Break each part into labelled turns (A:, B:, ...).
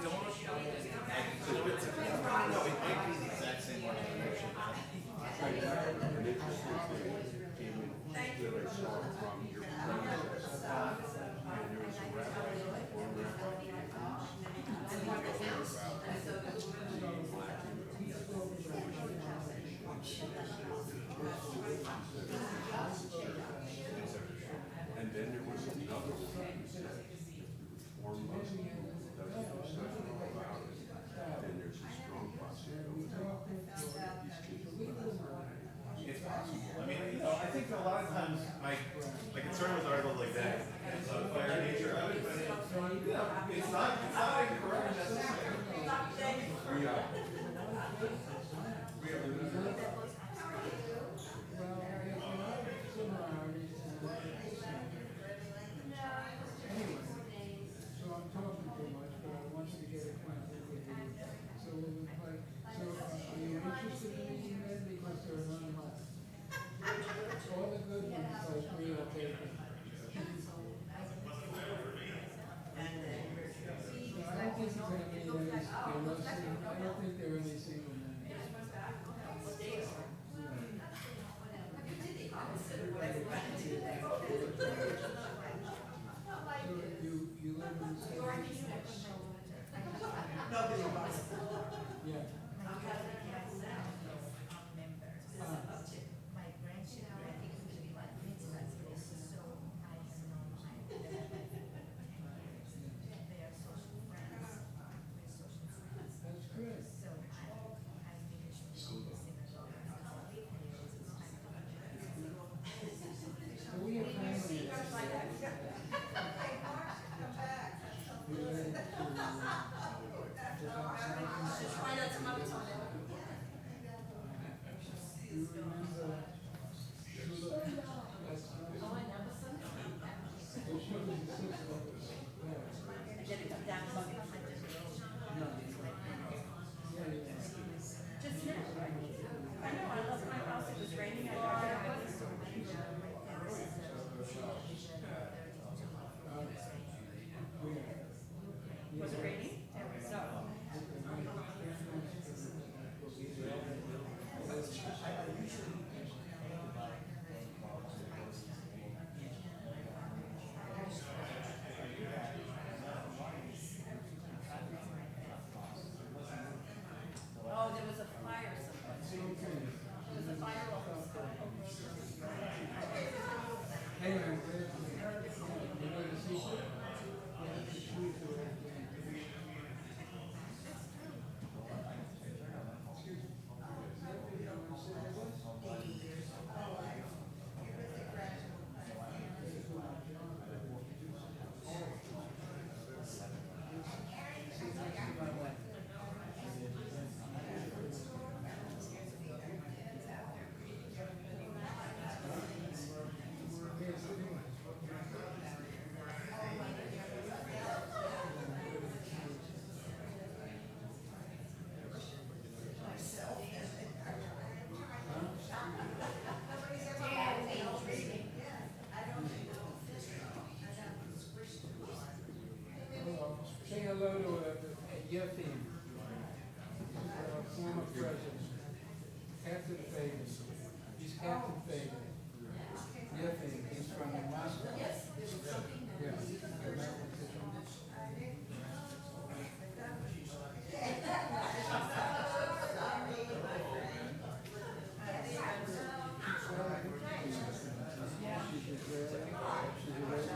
A: don't. No, it might be the exact same one.
B: And it just was the image that I saw from your predecessor. And there was a rabbi, one rabbi, and then there was another one who said, reform Muslim doesn't do such about it, then there's a strong possibility that these kids will never learn.
A: It's possible. I mean, I think a lot of times my concern with articles like that is of fire nature. I would, it's not incorrect necessarily.
B: We are.
C: So I'm talking too much, but I want you to get acquainted with you. So we'll be like, so are you interested in these men? Because they're non-hot. All the good ones, like me, will take them. I don't think there's any I don't think there are any single men. So you live in the same. Yeah.
D: My grandchildren, I think it's going to be like mitzvahs, but it's so nice and online. They are social friends. We're social friends.
C: That's good.
D: So I think it should be the same as all
C: So we have family.
D: Find out some others on it.
C: You remember Shula?
D: Oh, I never saw
C: Well, she was the sister of the
D: And then it comes down to something like this.
C: No. Yeah, yeah.
D: Just now, right? I know, I left my house, it was raining, I got it. Was it raining? No. Oh, there was a fire somewhere. There was a fire over.
C: Hey, man, you know the secret? You have to choose the right thing. Say hello to Yefim, former president, Captain Fagan. He's Captain Fagan. Yefim, he's from Moscow. Yes. Yeah. She's Israeli. She's Israeli.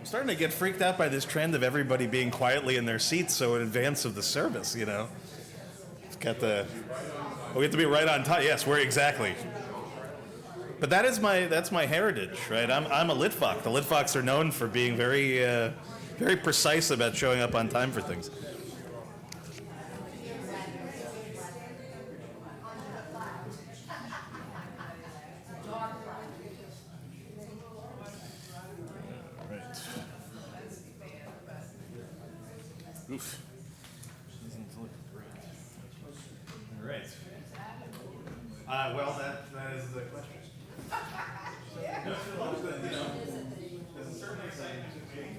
A: I'm starting to get freaked out by this trend of everybody being quietly in their seats so in advance of the service, you know. It's got the, we have to be right on time. Yes, we're exactly. But that's my heritage, right? I'm a Litvak. The Litvaks are known for being very precise about showing up on time for things. Oof. Doesn't look great. All right. Well, that is the question. No, it looks good, you know. There's a certain excitement to being.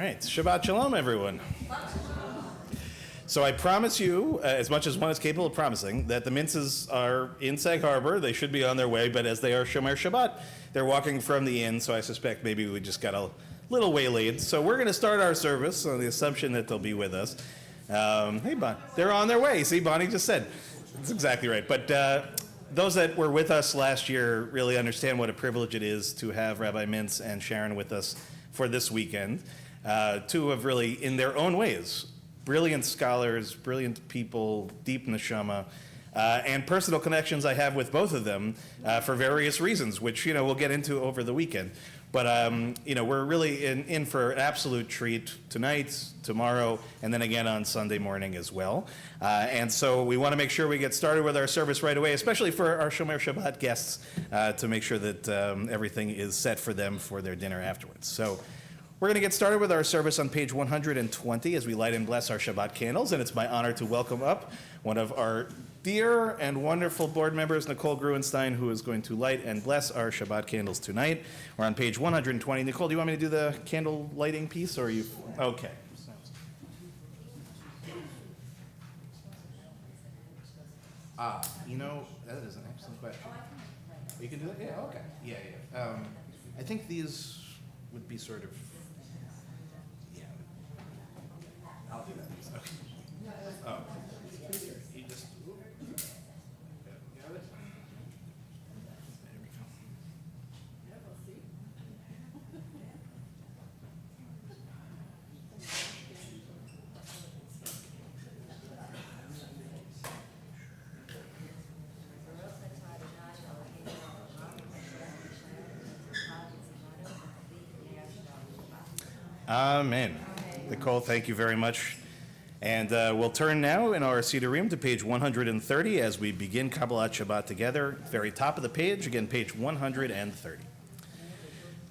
A: right, Shabbat Shalom, everyone. So I promise you, as much as one is capable of promising, that the minces are in Sag Harbor. They should be on their way, but as they are Shomer Shabbat, they're walking from the inn, so I suspect maybe we just got a little waylaid. So we're going to start our service on the assumption that they'll be with us. Hey, Bonnie. They're on their way. See, Bonnie just said. That's exactly right. But those that were with us last year really understand what a privilege it is to have Rabbi Mintz and Sharon with us for this weekend. Two of really, in their own ways, brilliant scholars, brilliant people, deep neshama, and personal connections I have with both of them for various reasons, which we'll get into over the weekend. But we're really in for an absolute treat tonight, tomorrow, and then again on Sunday morning as well. And so we want to make sure we get started with our service right away, especially for our Shomer Shabbat guests, to make sure that everything is set for them for their dinner afterwards. So we're going to get started with our service on page 120 as we light and bless our Shabbat candles. And it's my honor to welcome up one of our dear and wonderful board members, Nicole Gruenstein, who is going to light and bless our Shabbat candles tonight. We're on page 120. Nicole, do you want me to do the candle lighting piece, or are you? Okay. That is an excellent question. You can do that? Yeah, okay. Yeah. I think these would be sort of, I'll do that. Okay. Oh. You just, got it? There we go. Amen. Nicole, thank you very much. And we'll turn now in our Sidurim to page 130 as we begin Kabbalat Shabbat together. Very top of the page, again, page 130.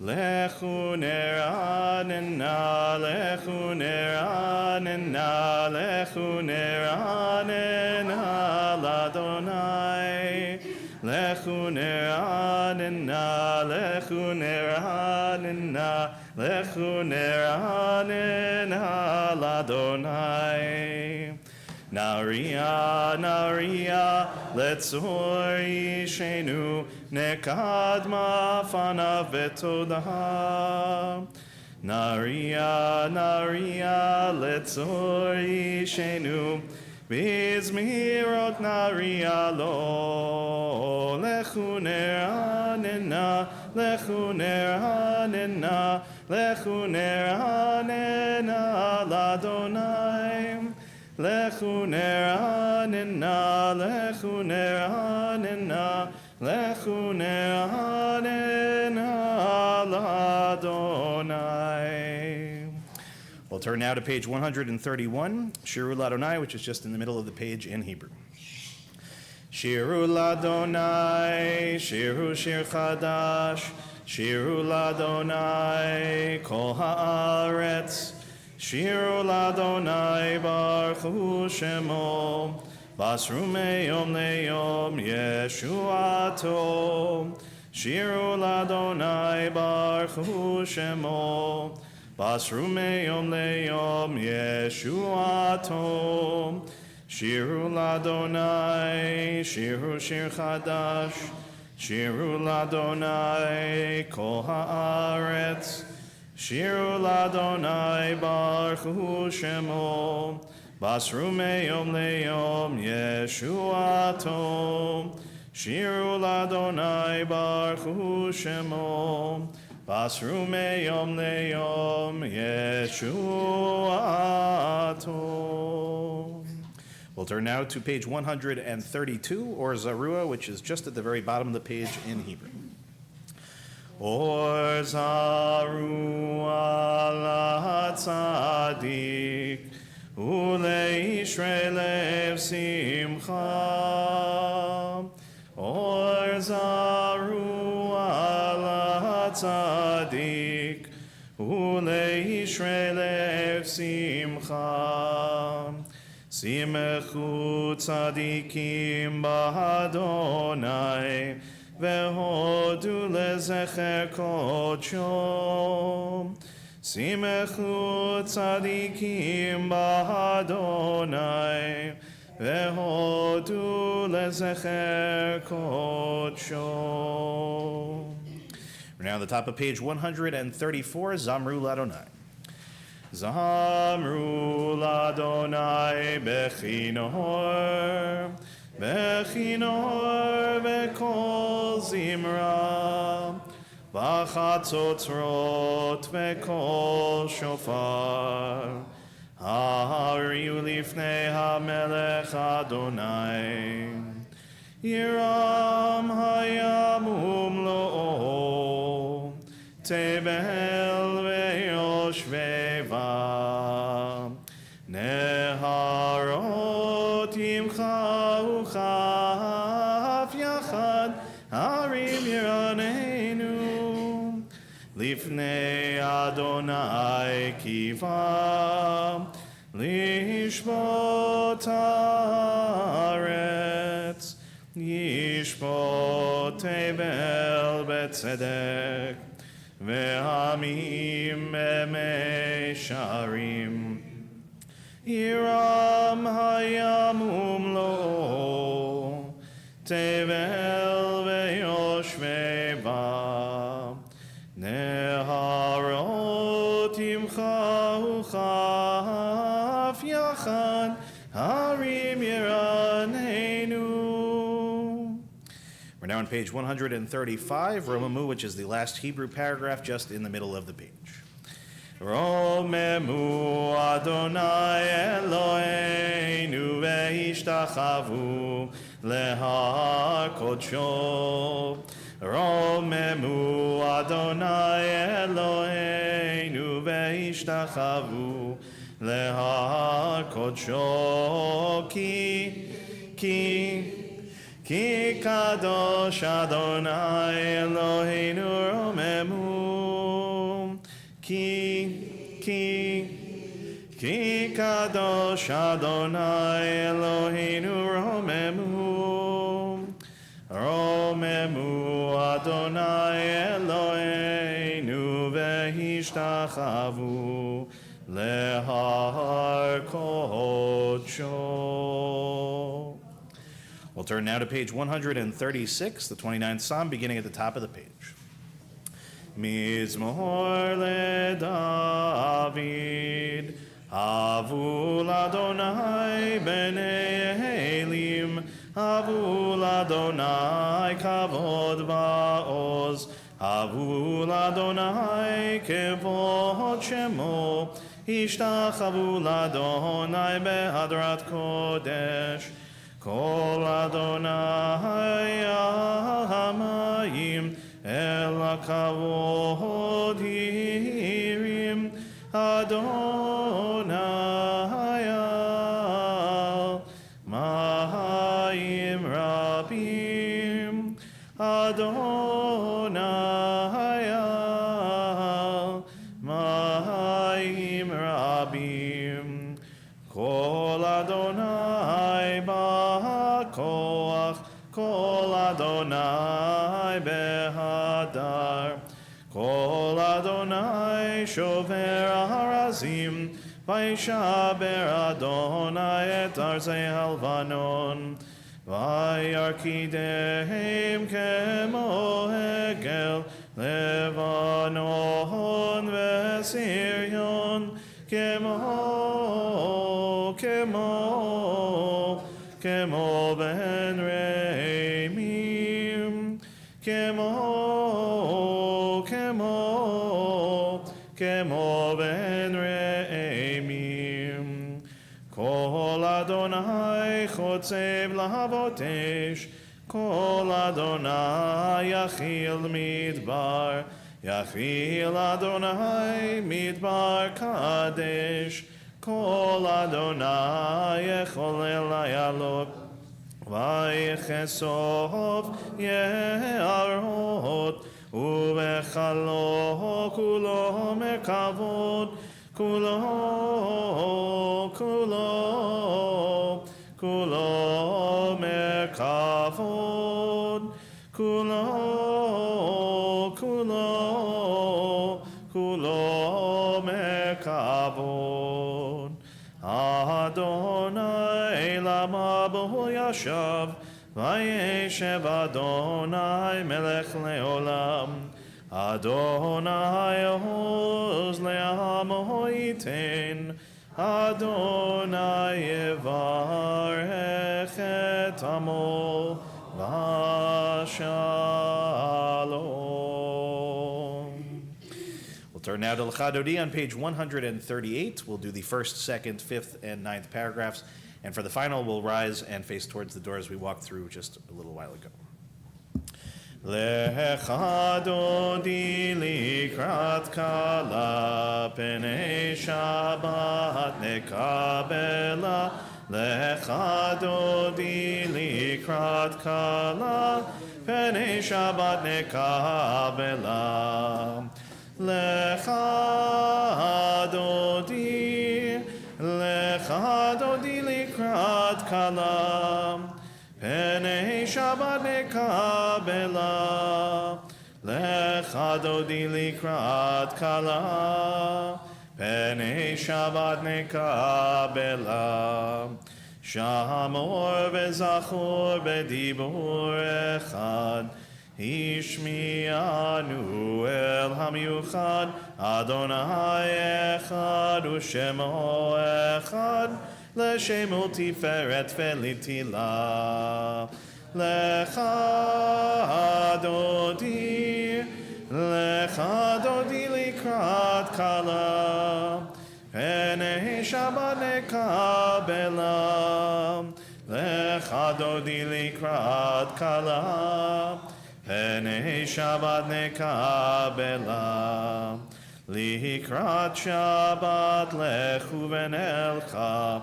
A: Lechu neranena, lechu neranena, lechu neranena, l'Adonai. Lechu neranena, lechu neranena, lechu neranena, l'Adonai. Naria, Naria, letzor yishenu, nekadma fanav betodah. Naria, Naria, letzor yishenu, bizmirot Naria lo. Lechu neranena, lechu neranena, lechu neranena, l'Adonai. Lechu neranena, lechu neranena, lechu neranena, l'Adonai. We'll turn now to page 131, Shiru l'Adonai, which is just in the middle of the page in Hebrew. Shiru l'Adonai, Shiru shir chadash, Shiru l'Adonai, kol haaretz. Shiru l'Adonai baruchu shemo, basru meyom leyom yeshuato. Shiru l'Adonai baruchu shemo, basru meyom leyom yeshuato. Shiru l'Adonai, shiru shir chadash, Shiru l'Adonai kol haaretz. Shiru l'Adonai baruchu shemo, basru meyom leyom yeshuato. Shiru l'Adonai baruchu shemo, basru meyom leyom yeshuato. We'll turn now to page 132, or Zarua, which is just at the very bottom of the page in Hebrew. Or Zarua latzadik, uleishre lev simcha. Or Zarua latzadik, uleishre lev simcha. Simechu tzadikim b'Adonai, vehodu lezecher kodsho. Simechu tzadikim b'Adonai, vehodu lezecher kodsho. We're now at the top of page 134, Zamru Ladonai. Zamru Ladonai bechinor, bechinor vekol zimra, b'chatzotzrot vekol shofar, ha'ariu lifnei hamelech Adonai, Yiram hayamum lo'o, tebel ve'yoshveva, neharot yimchau chaf yachad, harim yiranenu, lifnei Adonai kiva, lishbot haaretz, yishbot tebel betzedek, ve'amim be'mesharim, Yiram hayamum lo, tebel ve'yoshveva, neharot yimchau chaf yachad, harim yiranenu. We're now on page 135, Romemu, which is the last Hebrew paragraph just in the middle of the page. Romemu Adonai Eloheinu ve'ishtachavu lehakodsho. Romemu Adonai Eloheinu ve'ishtachavu lehakodsho Ki kadosh Adonai Eloheinu romemu. Ki kadosh Adonai Eloheinu romemu. Romemu Adonai Eloheinu vehishtachavu lehar kodsho. We'll turn now to page 136, the 29th Psalm, beginning at the top of the page. Mizmor leDavid, Havul Adonai b'nei Elim, Havul Adonai kavod va'oz, Havul Adonai kevod shemo, Ishtachavu l'Adonai behadrat kodesh, Kol Adonai hamayim el hakavod hirim, Adonai al mahayim rabim, Adonai al mahayim rabim, Kol Adonai ba'koach, Kol Adonai behadar, Kol Adonai shover harazim, Vaishaber Adonai et arzei halvanon, Vayarkidehem kemo hegel, Levanon ve'Sirion, Kemo ben Reimim, Kemo ben Reimim, Kol Adonai chotzev lahavotesh, Kol Adonai yachil midbar, Yachil Adonai midbar kadesh, Kol Adonai yecholel hayalot, Vayechesov ye'arot, Uvechalo kulo mekavod, Kulo mekavod, kulo mekavod. Adonai lama b'hu yashav, vayeshev Adonai melech leolam. Adonai oz le'amo yitin, Adonai yevarech et amo v'shalom. We'll turn now to L'chadodi on page 138. We'll do the first, second, fifth, and ninth paragraphs. And for the final, we'll rise and face towards the doors we walked through just a little while ago. Lecha dodi likrat kala penei Shabbat nekabela. Lecha dodi likrat kala penei Shabbat nekabela. Lecha dodi likrat kala penei Shabbat nekabela. Lecha dodi likrat kala penei Shabbat nekabela. Shamor v'zachor b'dibur echad, Ishmi'anu el hamiuchad, Adonai echad u'shemo echad, L'shemo tiferet ve'litila. Lecha dodi likrat kala, penei Shabbat nekabela. Lecha dodi likrat kala, penei Shabbat nekabela. Likrat Shabbat lechu v'nelcha,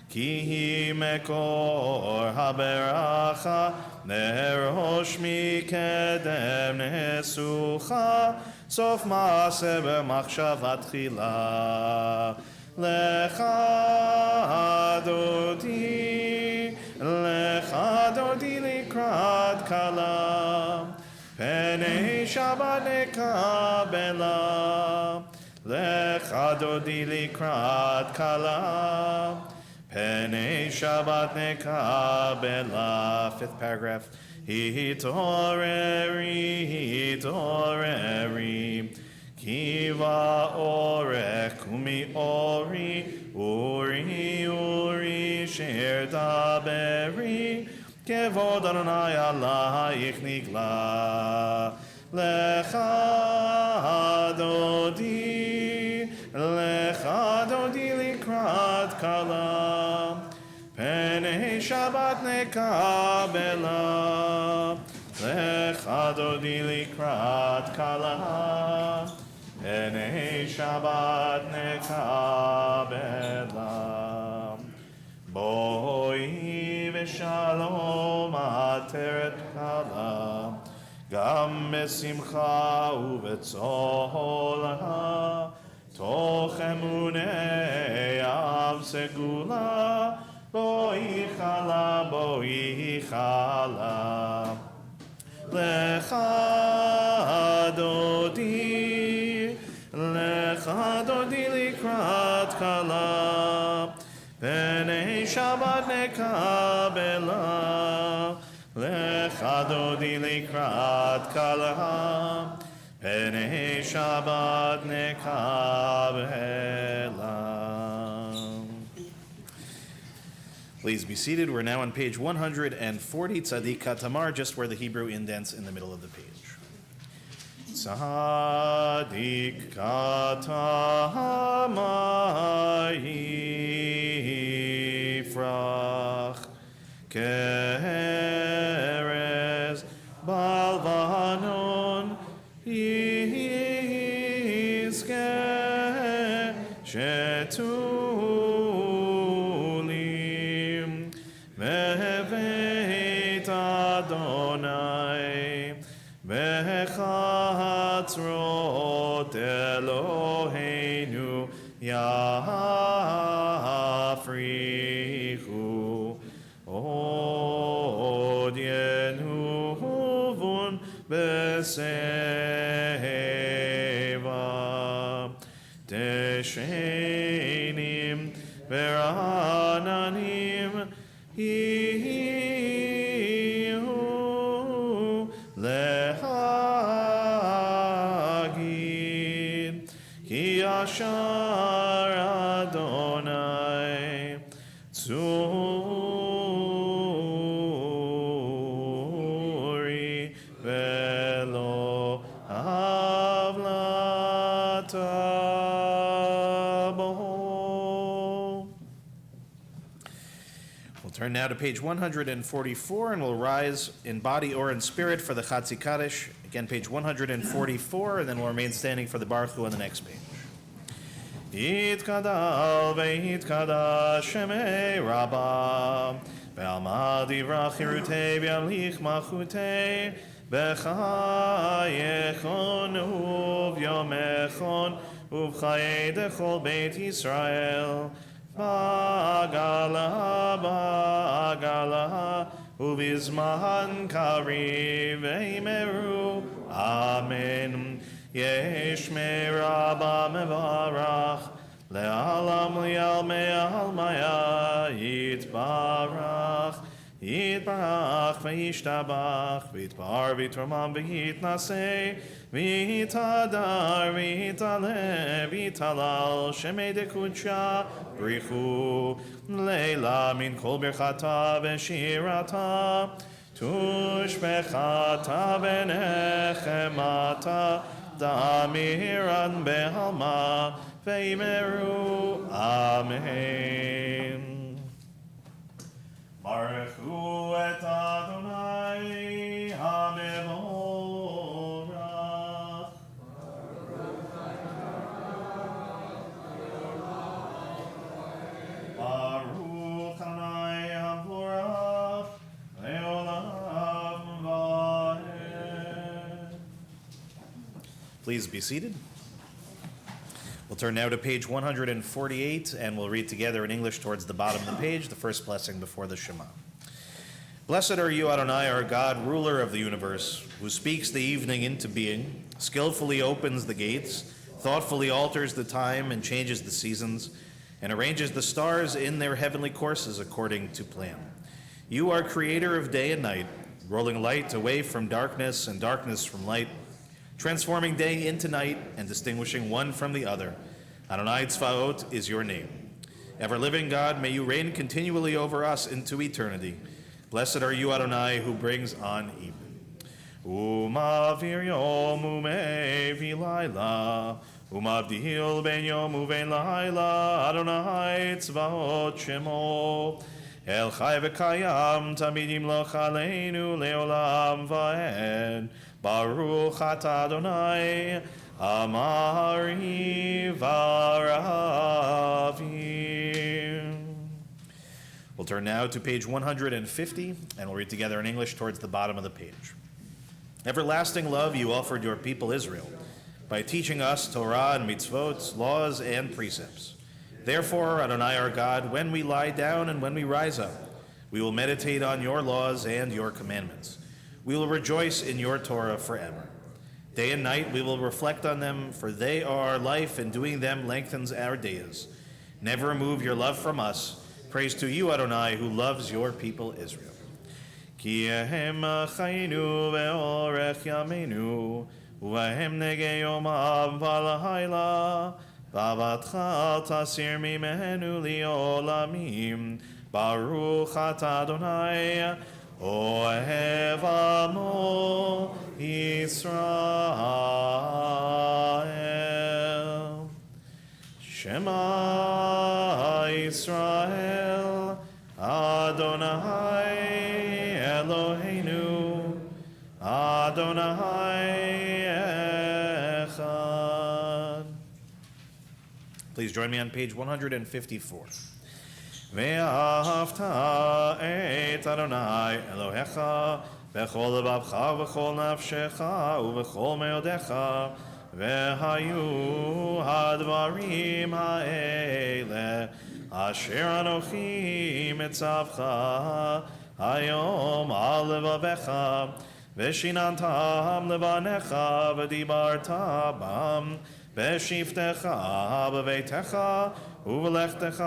A: ki hi mekor haberacha, nerosh mikedem nesucha, sof maase b'machshavat tchila. Lecha dodi likrat kala, penei Shabbat nekabela. Lecha dodi likrat kala, penei Shabbat nekabela. Fifth paragraph. Hitoreri, kiva orech kumi ori, uri sher daberi, kevod Adonai alayich nigla. Lecha dodi likrat kala, penei Shabbat nekabela. Lecha dodi likrat kala, penei Shabbat nekabela. Boi v'shalom ateret kala, gam besimcha uvetzolha, toch emunei av segula, boi chala. Lecha dodi likrat kala, penei Shabbat nekabela. Lecha dodi likrat kala, penei Shabbat nekabela. Please be seated. We're now on page 140, Tzadik Katamar, just where the Hebrew indents in the middle of the page. Tzadik Katamar yifrach, Kerez balvanon yizke shetulim ve'vet Adonai bechatzrot Eloheinu yafrichu od yenuvun beseva. Yeshenim Verananim Ihu Lehagid Ki Ashar Adonai Tzuri Velo Avlatabo. We'll turn now to page 144 and we'll rise in body or in spirit for the Chatzi Kaddish. Again, page 144, and then we'll remain standing for the Baruch Hu on the next page. Yitkadal veyitkadash shemei Rabbah ve'almad yivrach chirutei ve'amlich machutei v'chayechon uvyomechon uv'chayei dechol beit Yisrael ba'agala uvizman kariv veimeru amen. Yesh me Rabba mevarach le'alam li'al me'al maya yitbarach v'yishtabach v'yitbar v'yitramam v'yitnaseh v'yitadar v'yitaleh v'yitalal shemei dekudsha brichu leila min kol birchata v'shirata tushbechata v'nechemata Damiran behalma veimeru amen. Baruch Hu et Adonai hamevorach. Baruch Adonai hamevorach leolam vaed. Please be seated. We'll turn now to page 148, and we'll read together in English towards the bottom of the page, the first blessing before the Shema. Blessed are you, Adonai, our God, ruler of the universe, who speaks the evening into being, skillfully opens the gates, thoughtfully alters the time and changes the seasons, and arranges the stars in their heavenly courses according to plan. You are creator of day and night, rolling light away from darkness and darkness from light, transforming day into night and distinguishing one from the other. Adonai Tzvaot is your name. Ever-living God, may you reign continually over us into eternity. Blessed are you, Adonai, who brings on evening. Umavir yom umevi laila, umavdihil ben yom uven laila, Adonai Tzvaot shemo. El chai v'kayam tamid yimloch aleinu leolam vaed. Baruch atah Adonai, Amari Varavim. We'll turn now to page 150, and we'll read together in English towards the bottom of the page. Everlasting love you offered your people Israel by teaching us Torah and mitzvot, laws and precepts. Therefore, Adonai our God, when we lie down and when we rise up, we will meditate on your laws and your commandments. We will rejoice in your Torah forever. Day and night we will reflect on them, for they are our life, and doing them lengthens our days. Never remove your love from us. Praise to you, Adonai, who loves your people Israel. Ki ehem chayinu ve'orech yameinu, uvahem nege yomav v'lahayla, v'avatcha tasir mimenu li'olamim, Baruch atah Adonai, Ohev Amo Yisrael. Shema Yisrael, Adonai Eloheinu, Adonai Echad. Please join me on page 154. ואהבת את אדוני אלוהיך בכל לבבך ובכל נפשך ובכל מאודיך והיו הדברים האלה אשר אנוכי מצווך היום על לבביך ושיננתם לבניך ודיברת בם בשבתך בביתך ובלכתך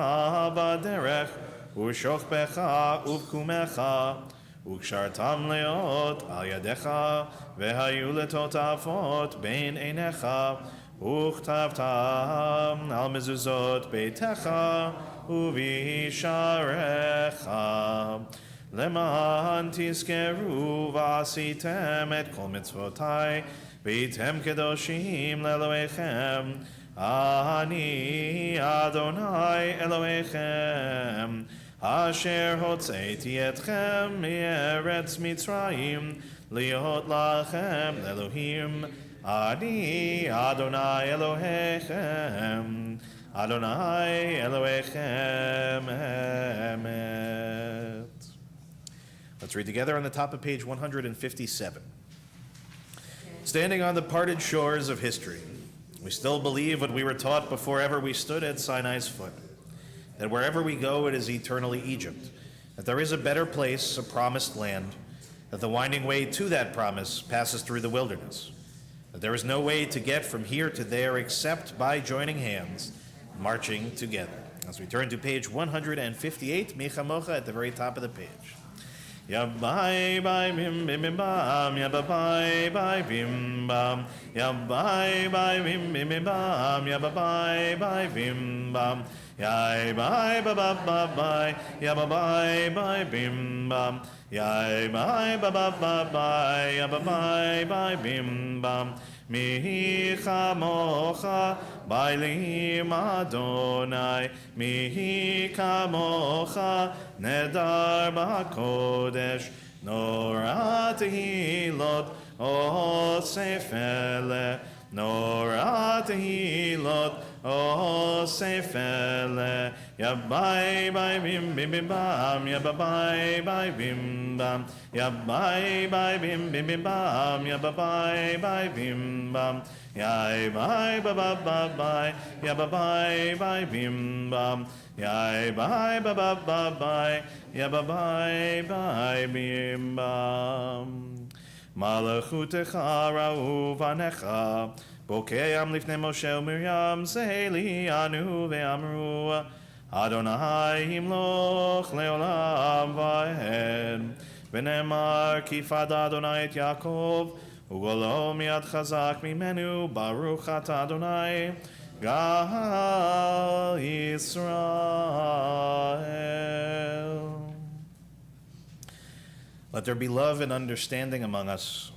A: בדרך ושוכבך ובקומך וקשרתם להיות על ידיך והיו לטוטפות בין עיניך וכתבתם על מזוזות ביתך ובשעריך למען תזכרו ועשיתם את כל מצוותי והייתם קדושים לאלוהיכם אני אדוני אלוהיכם אשר הוצאתי אתכם מארץ מצרים להיות לכם לאלוהים אני אדוני אלוהיכם אדוני אלוהיכם emet. Let's read together on the top of page 157. Standing on the parted shores of history, we still believe what we were taught before ever we stood at Sinai's foot, that wherever we go it is eternally Egypt, that there is a better place, a promised land, that the winding way to that promise passes through the wilderness, that there is no way to get from here to there except by joining hands, marching together. As we turn to page 158, Micha Mocha at the very top of the page. Ya bye bye bim bim bim bam, ya bye bye bim bam, ya bye bye bim bim bim bam, ya bye bye bim bam, ya bye ba ba ba bye, ya bye bye bim bam, ya bye ba ba ba bye, ya bye bye bim bam. Micha mocha bailim Adonai, Micha mocha nedar b'kodesh, Norat hilot osefele, Norat hilot osefele, Ya bye bye bim bim bim bam, Ya bye bye bim bam, Ya bye bye bim bim bim bam, Ya bye bye bim bam, Ya bye ba ba ba bye, Ya bye bye bim bam, Ya bye ba ba ba bye, Ya bye bye bim bam. Malachutecha ra'u vanecha, Bokeam lifnei Moshe u'Miriam, Zeheli anu ve'amru, Adonai himloch leolam va'ed. V'nemar ki fada Adonai et Yaakov, Ugolo miad chazak mimenu, Baruch ata Adonai, Gal Yisrael. Let there be love and understanding among us,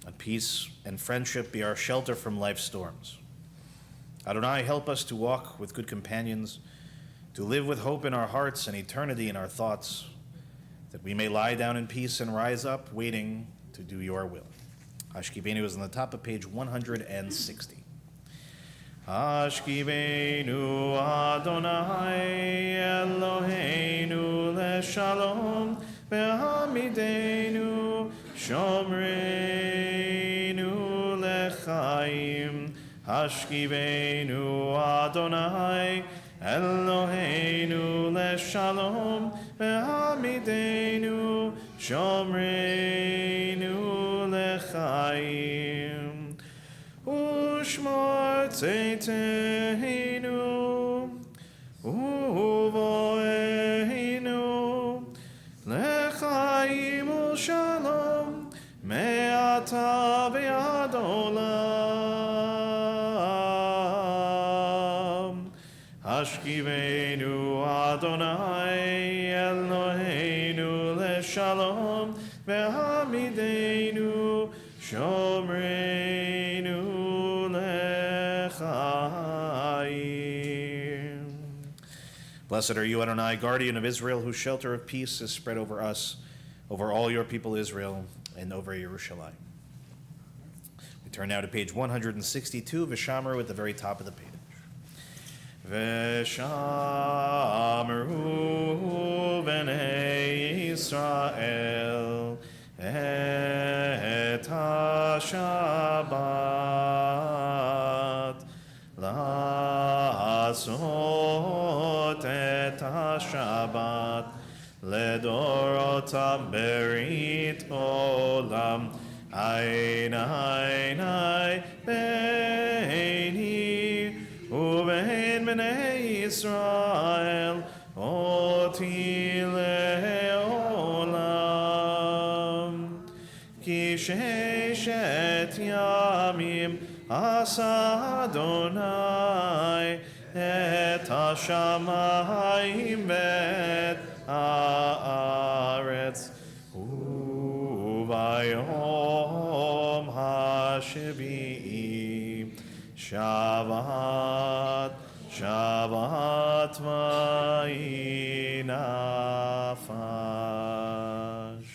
A: and peace and friendship be our shelter from life's storms. Adonai, help us to walk with good companions, to live with hope in our hearts and eternity in our thoughts, that we may lie down in peace and rise up, waiting to do your will. Hashkibenu is on the top of page 160. Hashkibenu Adonai Eloheinu leshalom, Ve'hamidenu shomreinu lechaim. Hashkivenu Adonai Eloheinu leshalom, Ve'hamidenu shomreinu lechaim. Ushmor tzeiteinu uvoeinu lechaim u'shalom me'ata ve'ad olam. Hashkivenu Adonai Eloheinu leshalom, ve'hamidenu shomreinu lechaim. Blessed are you, Adonai, guardian of Israel, whose shelter of peace is spread over us, over all your people Israel, and over Yerushalayim. We turn now to page 162, Vishamru at the very top of the page. Veshamru b'nei Yisrael et ha-Shabbat la'asot et ha-Shabbat ledorotam berit olam ein ein ein beini bnei Yisrael oti leolam. Ki sheshet yamim asa Adonai et hashamayim et haaretz uvayom hashevi'i Shabbat Shabbat vayinafash.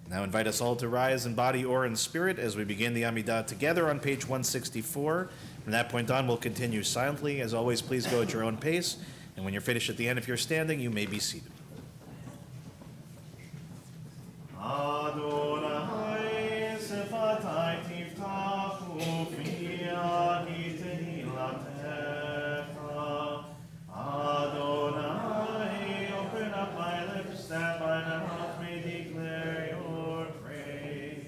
A: Now invite us all to rise in body or in spirit as we begin the Amidah together on page 164. From that point on, we'll continue silently. As always, please go at your own pace. And when you're finished at the end, if you're standing, you may be seated. Adonai sefatai tiftachu fi'ani tehilatecha. Adonai, open up my lips that my mouth may declare your praise.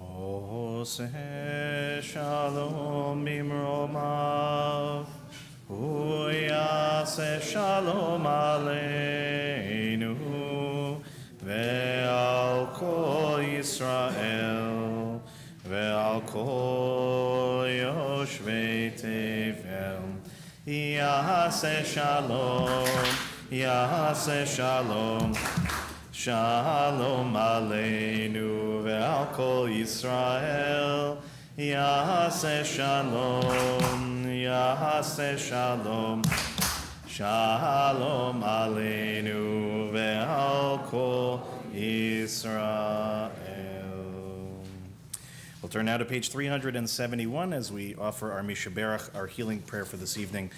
A: Oseh shalom bimromav, uyaseh shalom aleinu, ve'al kol Yisrael, ve'al kol yoshvei tevel, yaseh shalom, Shalom aleinu ve'al kol Yisrael, Yaseh shalom, Shalom aleinu ve'al kol Yisrael. We'll turn now to page 371 as we offer our Mishaberach, our healing prayer for this evening.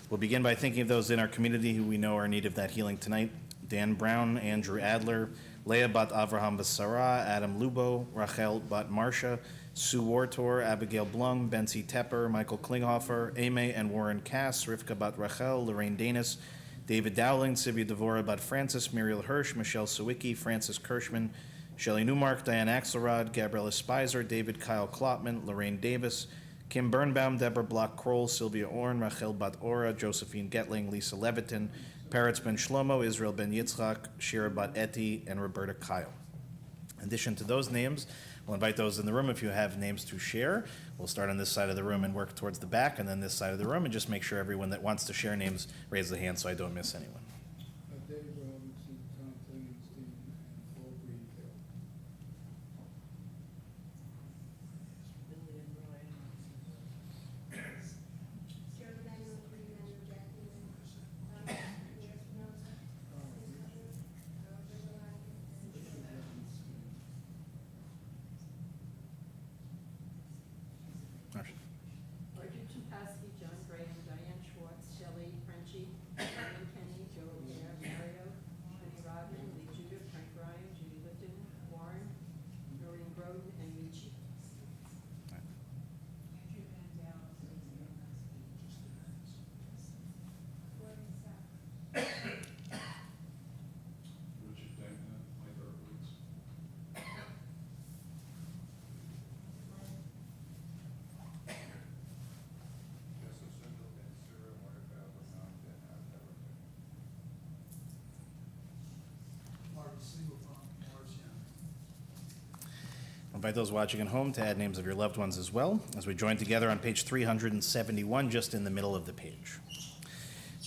A: We'll begin by thinking of those in our community who we know are in need of that healing tonight. Dan Brown, Andrew Adler, Leah bat Avraham Basara, Adam Lubo, Rachel bat Marsha, Sue Wartor, Abigail Blum, Betsy Tepper, Michael Klinghoffer, Ame and Warren Cass, Rivka bat Rachel, Lorraine Danis, David Dowling, Sylvia Devora bat Francis, Muriel Hirsch, Michelle Sawicki, Francis Kirschman, Shelley Newmark, Diane Axelrod, Gabriella Spicer, David Kyle Klotman, Lorraine Davis, Kim Birnbaum, Deborah Block-Kroll, Sylvia Orn, Rachel bat Ora, Josephine Getling, Lisa Levitin, Peretz ben Shlomo, Israel ben Yitzchak, Shira bat Eti, and Roberta Kyle. In addition to those names, we'll invite those in the room if you have names to share. We'll start on this side of the room and work towards the back, and then this side of the room, and just make sure everyone that wants to share names raise the hand so I don't miss anyone.
C: Dave Robinson, Tom Clemens, Stephen,
A: invite those watching at home to add names of your loved ones as well, as we join together on page 371, just in the middle of the page.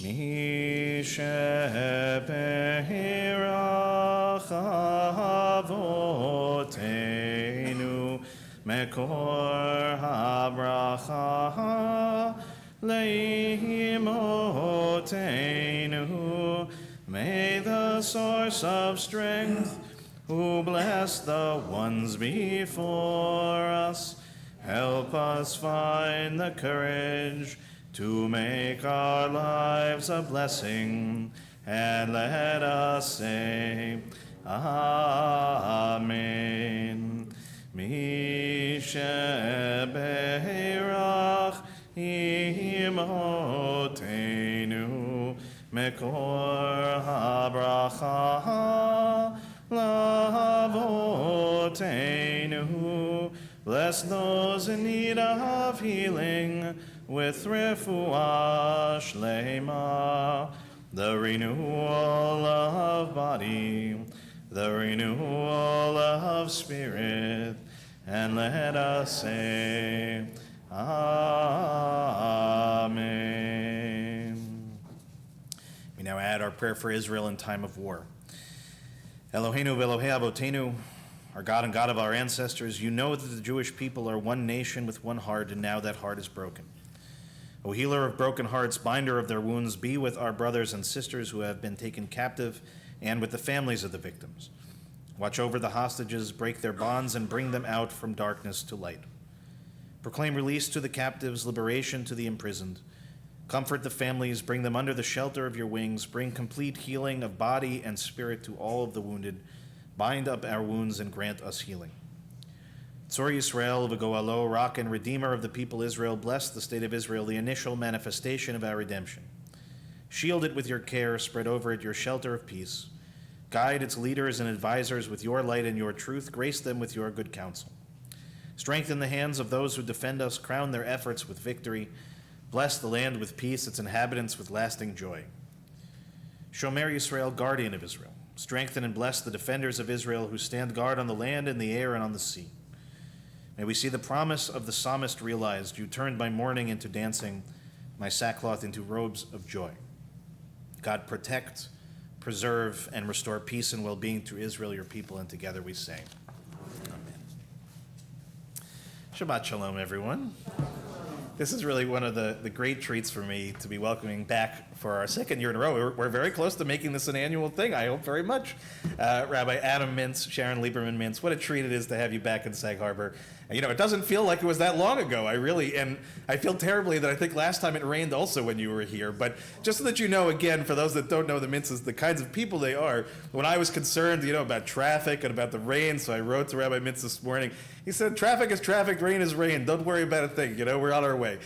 A: Mi shebeirach avoteinu mekor habracha leimotenu. May the source of strength, who bless the ones before us, help us find the courage to make our lives a blessing, and let us say, Amen. Mi shebeirach imotenu mekor habracha lavotenu. Bless those in need of healing with refuah shlema, the renewal of body, the renewal of spirit, and let us say, Amen. We now add our prayer for Israel in time of war. Eloheinu v'Elohei Avotenu, our God and God of our ancestors, you know that the Jewish people are one nation with one heart, and now that heart is broken. O healer of broken hearts, binder of their wounds, be with our brothers and sisters who have been taken captive and with the families of the victims. Watch over the hostages, break their bonds, and bring them out from darkness to light. Proclaim release to the captives, liberation to the imprisoned. Comfort the families, bring them under the shelter of your wings, bring complete healing of body and spirit to all of the wounded. Bind up our wounds and grant us healing. Tzor Yisrael v'Goalo, Rock and Redeemer of the people Israel, bless the state of Israel, the initial manifestation of our redemption. Shield it with your care, spread over it your shelter of peace. Guide its leaders and advisors with your light and your truth, grace them with your good counsel. Strengthen the hands of those who defend us, crown their efforts with victory. Bless the land with peace, its inhabitants with lasting joy. Shomer Yisrael, guardian of Israel, strengthen and bless the defenders of Israel who stand guard on the land, in the air, and on the sea. May we see the promise of the psalmist realized. You turned my mourning into dancing, my sackcloth into robes of joy. God, protect, preserve, and restore peace and well-being to Israel, your people, and together we say, Amen. Shabbat shalom, everyone. This is really one of the great treats for me to be welcoming back for our second year in a row. We're very close to making this an annual thing, I hope very much. Rabbi Adam Mintz, Sharon Lieberman-Mintz, what a treat it is to have you back in Sag Harbor. You know, it doesn't feel like it was that long ago. And I feel terribly that I think last time it rained also when you were here. But just so that you know, again, for those that don't know the Mintzes, the kinds of people they are, when I was concerned, about traffic and about the rain, so I wrote to Rabbi Mintz this morning. He said, traffic is traffic, rain is rain. Don't worry about a thing. We're on our way.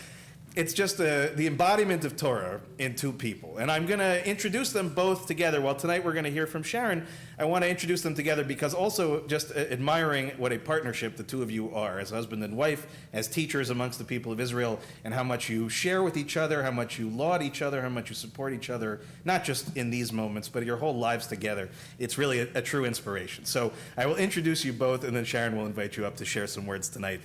A: It's just the embodiment of Torah in two people. And I'm going to introduce them both together. Well, tonight we're going to hear from Sharon. I want to introduce them together because also just admiring what a partnership the two of you are, as husband and wife, as teachers amongst the people of Israel, and how much you share with each other, how much you laud each other, how much you support each other, not just in these moments, but your whole lives together. It's really a true inspiration. So I will introduce you both, and then Sharon will invite you up to share some words tonight.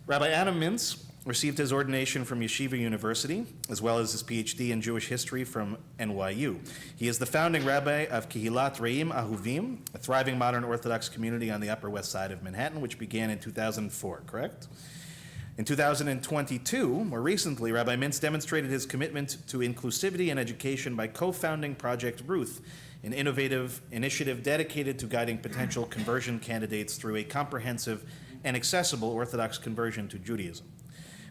A: Rabbi Adam Mintz received his ordination from Yeshiva University, as well as his PhD in Jewish history from NYU. He is the founding rabbi of Kehilat Re'im Ahuvim, a thriving modern Orthodox community on the Upper West Side of Manhattan, which began in 2004, correct? In 2022, more recently, Rabbi Mintz demonstrated his commitment to inclusivity and education by co-founding Project Ruth, an innovative initiative dedicated to guiding potential conversion candidates through a comprehensive and accessible Orthodox conversion to Judaism.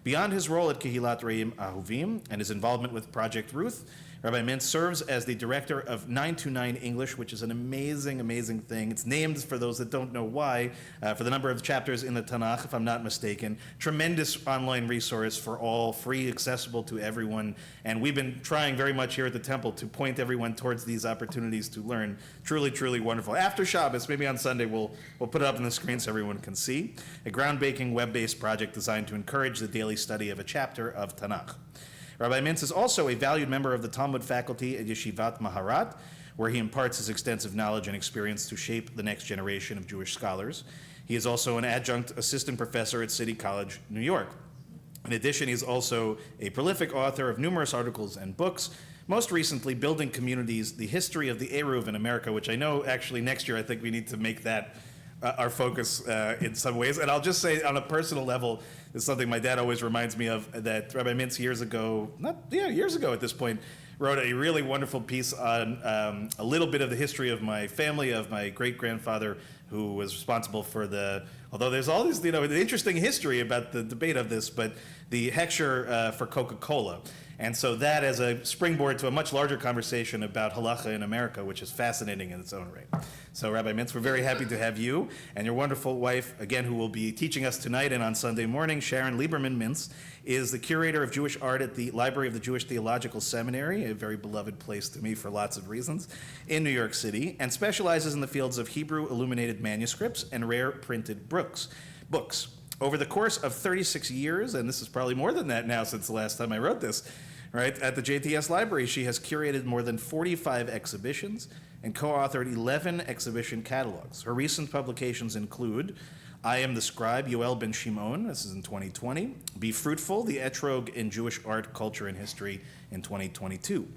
A: Beyond his role at Kehilat Re'im Ahuvim and his involvement with Project Ruth, Rabbi Mintz serves as the director of 929 English, which is an amazing, amazing thing. It's named, for those that don't know why, for the number of chapters in the Tanakh, if I'm not mistaken. Tremendous online resource for all, free, accessible to everyone. And we've been trying very much here at the temple to point everyone towards these opportunities to learn. Truly, truly wonderful. After Shabbos, maybe on Sunday, we'll put it up on the screen so everyone can see. A groundbreaking web-based project designed to encourage the daily study of a chapter of Tanakh. Rabbi Mintz is also a valued member of the Talmud faculty at Yeshivat Maharat, where he imparts his extensive knowledge and experience to shape the next generation of Jewish scholars. He is also an adjunct assistant professor at City College, New York. In addition, he's also a prolific author of numerous articles and books, most recently Building Communities, The History of the Eruv in America, which I know actually next year I think we need to make that our focus in some ways. And I'll just say on a personal level, it's something my dad always reminds me of, that Rabbi Mintz years ago at this point, wrote a really wonderful piece on a little bit of the history of my family, of my great-grandfather, who was responsible for although there's all this, the interesting history about the debate of this, but the hechsher for Coca-Cola. And so that as a springboard to a much larger conversation about halacha in America, which is fascinating in its own right. So Rabbi Mintz, we're very happy to have you and your wonderful wife, again, who will be teaching us tonight and on Sunday morning. Sharon Lieberman Mintz is the curator of Jewish art at the Library of the Jewish Theological Seminary, a very beloved place to me for lots of reasons, in New York City, and specializes in the fields of Hebrew illuminated manuscripts and rare printed books. Over the course of 36 years, and this is probably more than that now since the last time I wrote this, right, at the JTS Library, she has curated more than 45 exhibitions and co-authored 11 exhibition catalogs. Her recent publications include I Am the Scribe, Yoel Ben Shimon, this is in 2020, Be Fruitful, The Etrog in Jewish Art, Culture, and History in 2022.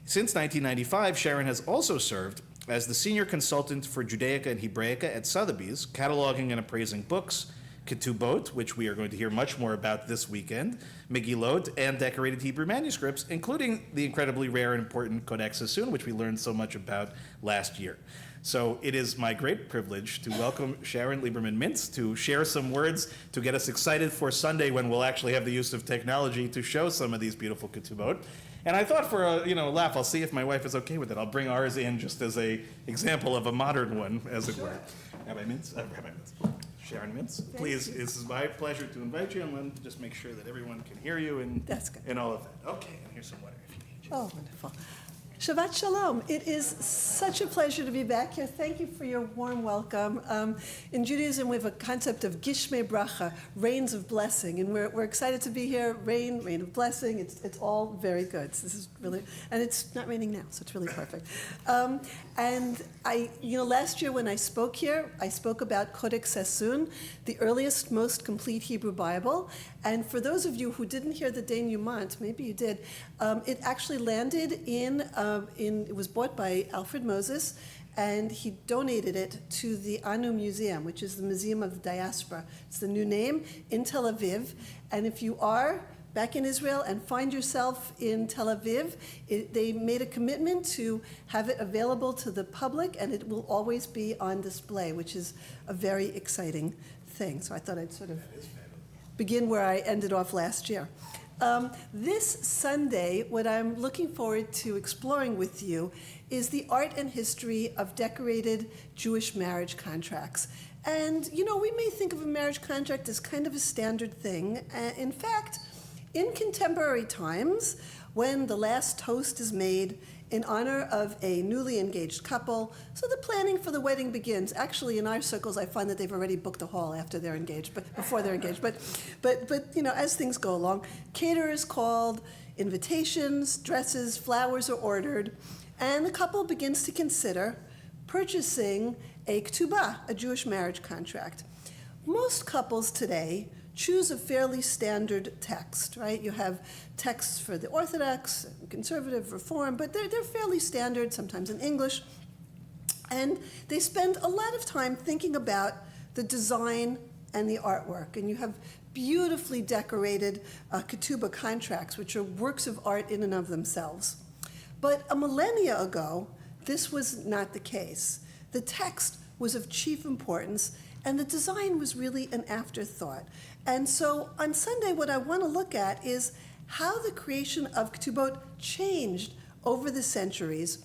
A: Since 1995, Sharon has also served as the senior consultant for Judaica and Hebraica at Sotheby's, cataloging and appraising books, Ketubot, which we are going to hear much more about this weekend, Megillot, and decorated Hebrew manuscripts, including the incredibly rare and important Codex Sassoon, which we learned so much about last year. So it is my great privilege to welcome Sharon Lieberman Mintz to share some words to get us excited for Sunday when we'll actually have the use of technology to show some of these beautiful Ketubot. And I thought for a laugh, I'll see if my wife is okay with it. I'll bring ours in just as a example of a modern one, as it were. Rabbi Mintz. Sharon Mintz, please, this is my pleasure to invite you, and let me just make sure that everyone can hear you and,
E: That's good.
A: and all of that. Okay, and here's some water if you need.
E: Oh, wonderful. Shabbat Shalom. It is such a pleasure to be back here. Thank you for your warm welcome. In Judaism, we have a concept of Gishmei Bracha, rains of blessing, and we're excited to be here. Rain of blessing. It's all very good. So this is really, and it's not raining now, so it's really perfect. And last year when I spoke here, I spoke about Codex Sassoon, the earliest, most complete Hebrew Bible. And for those of you who didn't hear the denouement, maybe you did, it actually landed it was bought by Alfred Moses, and he donated it to the Anu Museum, which is the Museum of the Diaspora. It's the new name, in Tel Aviv. And if you are back in Israel and find yourself in Tel Aviv, they made a commitment to have it available to the public, and it will always be on display, which is a very exciting thing. So I thought I'd sort of begin where I ended off last year. This Sunday, what I'm looking forward to exploring with you is the art and history of decorated Jewish marriage contracts. And, we may think of a marriage contract as kind of a standard thing. In fact, in contemporary times, when the last toast is made in honor of a newly engaged couple, so the planning for the wedding begins. Actually, in our circles, I find that they've already booked a hall after they're engaged, but before they're engaged. But as things go along, caterers called, invitations, dresses, flowers are ordered, and the couple begins to consider purchasing a ketubah, a Jewish marriage contract. Most couples today choose a fairly standard text, right? You have texts for the Orthodox, Conservative, Reform, but they're fairly standard, sometimes in English. And they spend a lot of time thinking about the design and the artwork. And you have beautifully decorated ketubah contracts, which are works of art in and of themselves. But a millennia ago, this was not the case. The text was of chief importance, and the design was really an afterthought. And so on Sunday, what I want to look at is how the creation of ketubot changed over the centuries.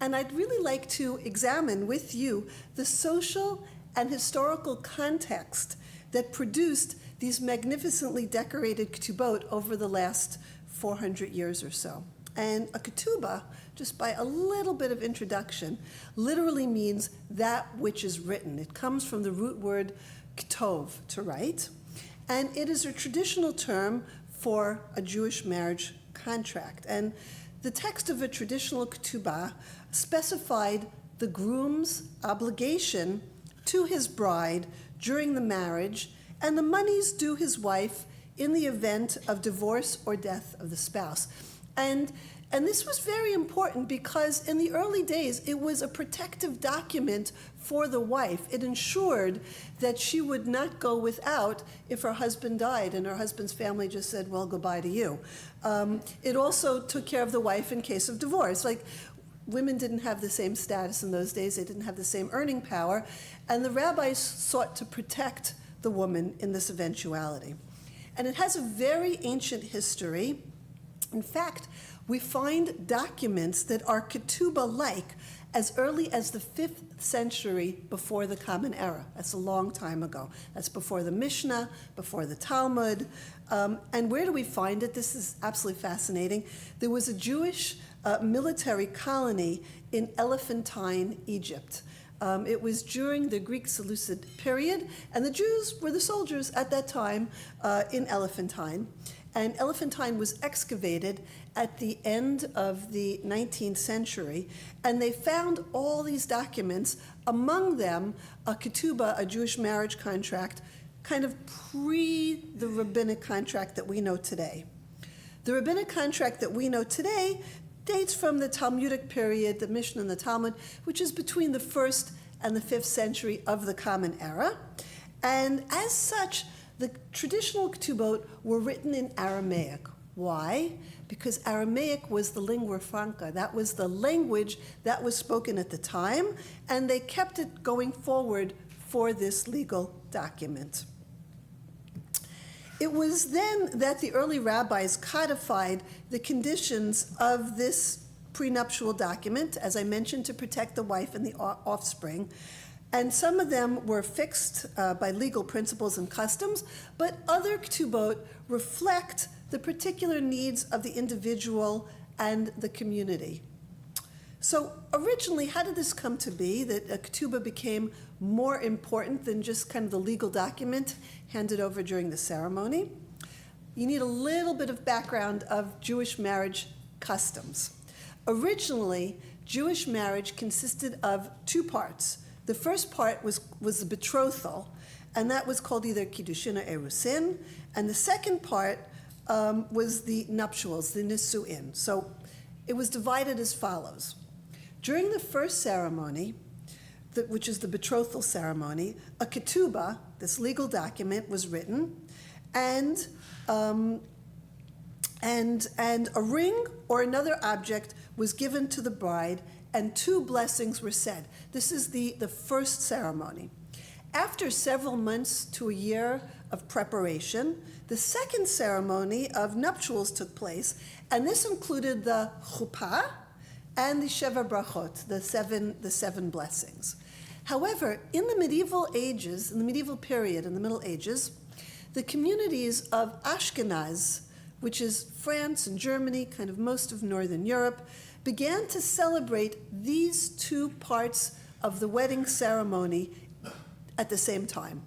E: And I'd really like to examine with you the social and historical context that produced these magnificently decorated ketubot over the last 400 years or so. And a ketubah, just by a little bit of introduction, literally means that which is written. It comes from the root word ketov, to write. And it is a traditional term for a Jewish marriage contract. And the text of a traditional ketubah specified the groom's obligation to his bride during the marriage, and the monies due his wife in the event of divorce or death of the spouse. And this was very important because in the early days, it was a protective document for the wife. It ensured that she would not go without if her husband died and her husband's family just said, well, goodbye to you. It also took care of the wife in case of divorce. Like, women didn't have the same status in those days. They didn't have the same earning power. And the rabbis sought to protect the woman in this eventuality. And it has a very ancient history. In fact, we find documents that are ketubah-like as early as the 5th century before the Common Era. That's a long time ago. That's before the Mishnah, before the Talmud. And where do we find it? This is absolutely fascinating. There was a Jewish military colony in Elephantine, Egypt. It was during the Greek Seleucid period, and the Jews were the soldiers at that time in Elephantine. And Elephantine was excavated at the end of the 19th century, and they found all these documents, among them a ketubah, a Jewish marriage contract, kind of pre the rabbinic contract that we know today. The rabbinic contract that we know today dates from the Talmudic period, the Mishnah and the Talmud, which is between the 1st and the 5th century of the Common Era. And as such, the traditional ketubot were written in Aramaic. Why? Because Aramaic was the lingua franca. That was the language that was spoken at the time, and they kept it going forward for this legal document. It was then that the early rabbis codified the conditions of this prenuptial document, as I mentioned, to protect the wife and the offspring. And some of them were fixed by legal principles and customs, but other ketubot reflect the particular needs of the individual and the community. So originally, how did this come to be, that a ketubah became more important than just kind of the legal document handed over during the ceremony? You need a little bit of background of Jewish marriage customs. Originally, Jewish marriage consisted of 2 parts. The first part was the betrothal, and that was called either kiddushin or erusin, and the second part was the nuptials, the nisuin. So it was divided as follows. During the first ceremony, which is the betrothal ceremony, a ketubah, this legal document, was written, and a ring or another object was given to the bride, and 2 blessings were said. This is the first ceremony. After several months to a year of preparation, the second ceremony of nuptials took place, and this included the chuppah and the sheva brachot, the seven blessings. However, in the medieval ages, in the medieval period, in the Middle Ages, the communities of Ashkenaz, which is France and Germany, kind of most of Northern Europe, began to celebrate these 2 parts of the wedding ceremony at the same time.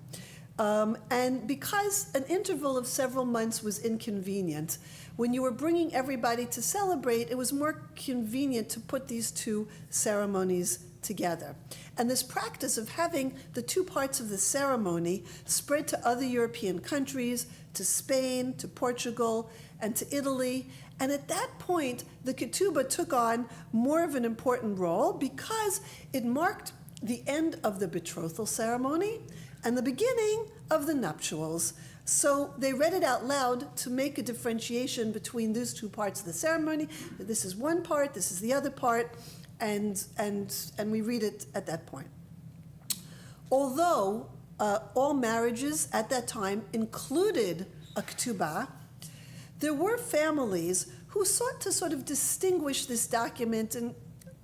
E: And because an interval of several months was inconvenient, when you were bringing everybody to celebrate, it was more convenient to put these 2 ceremonies together. And this practice of having the 2 parts of the ceremony spread to other European countries, to Spain, to Portugal, and to Italy. And at that point, the ketubah took on more of an important role because it marked the end of the betrothal ceremony and the beginning of the nuptials. So they read it out loud to make a differentiation between these 2 parts of the ceremony. This is one part, this is the other part, and we read it at that point. Although all marriages at that time included a ketubah, there were families who sought to sort of distinguish this document and,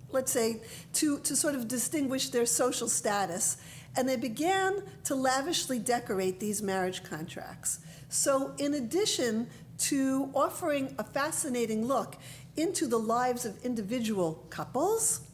E: let's say, to sort of distinguish their social status. And they began to lavishly decorate these marriage contracts. So in addition to offering a fascinating look into the lives of individual couples,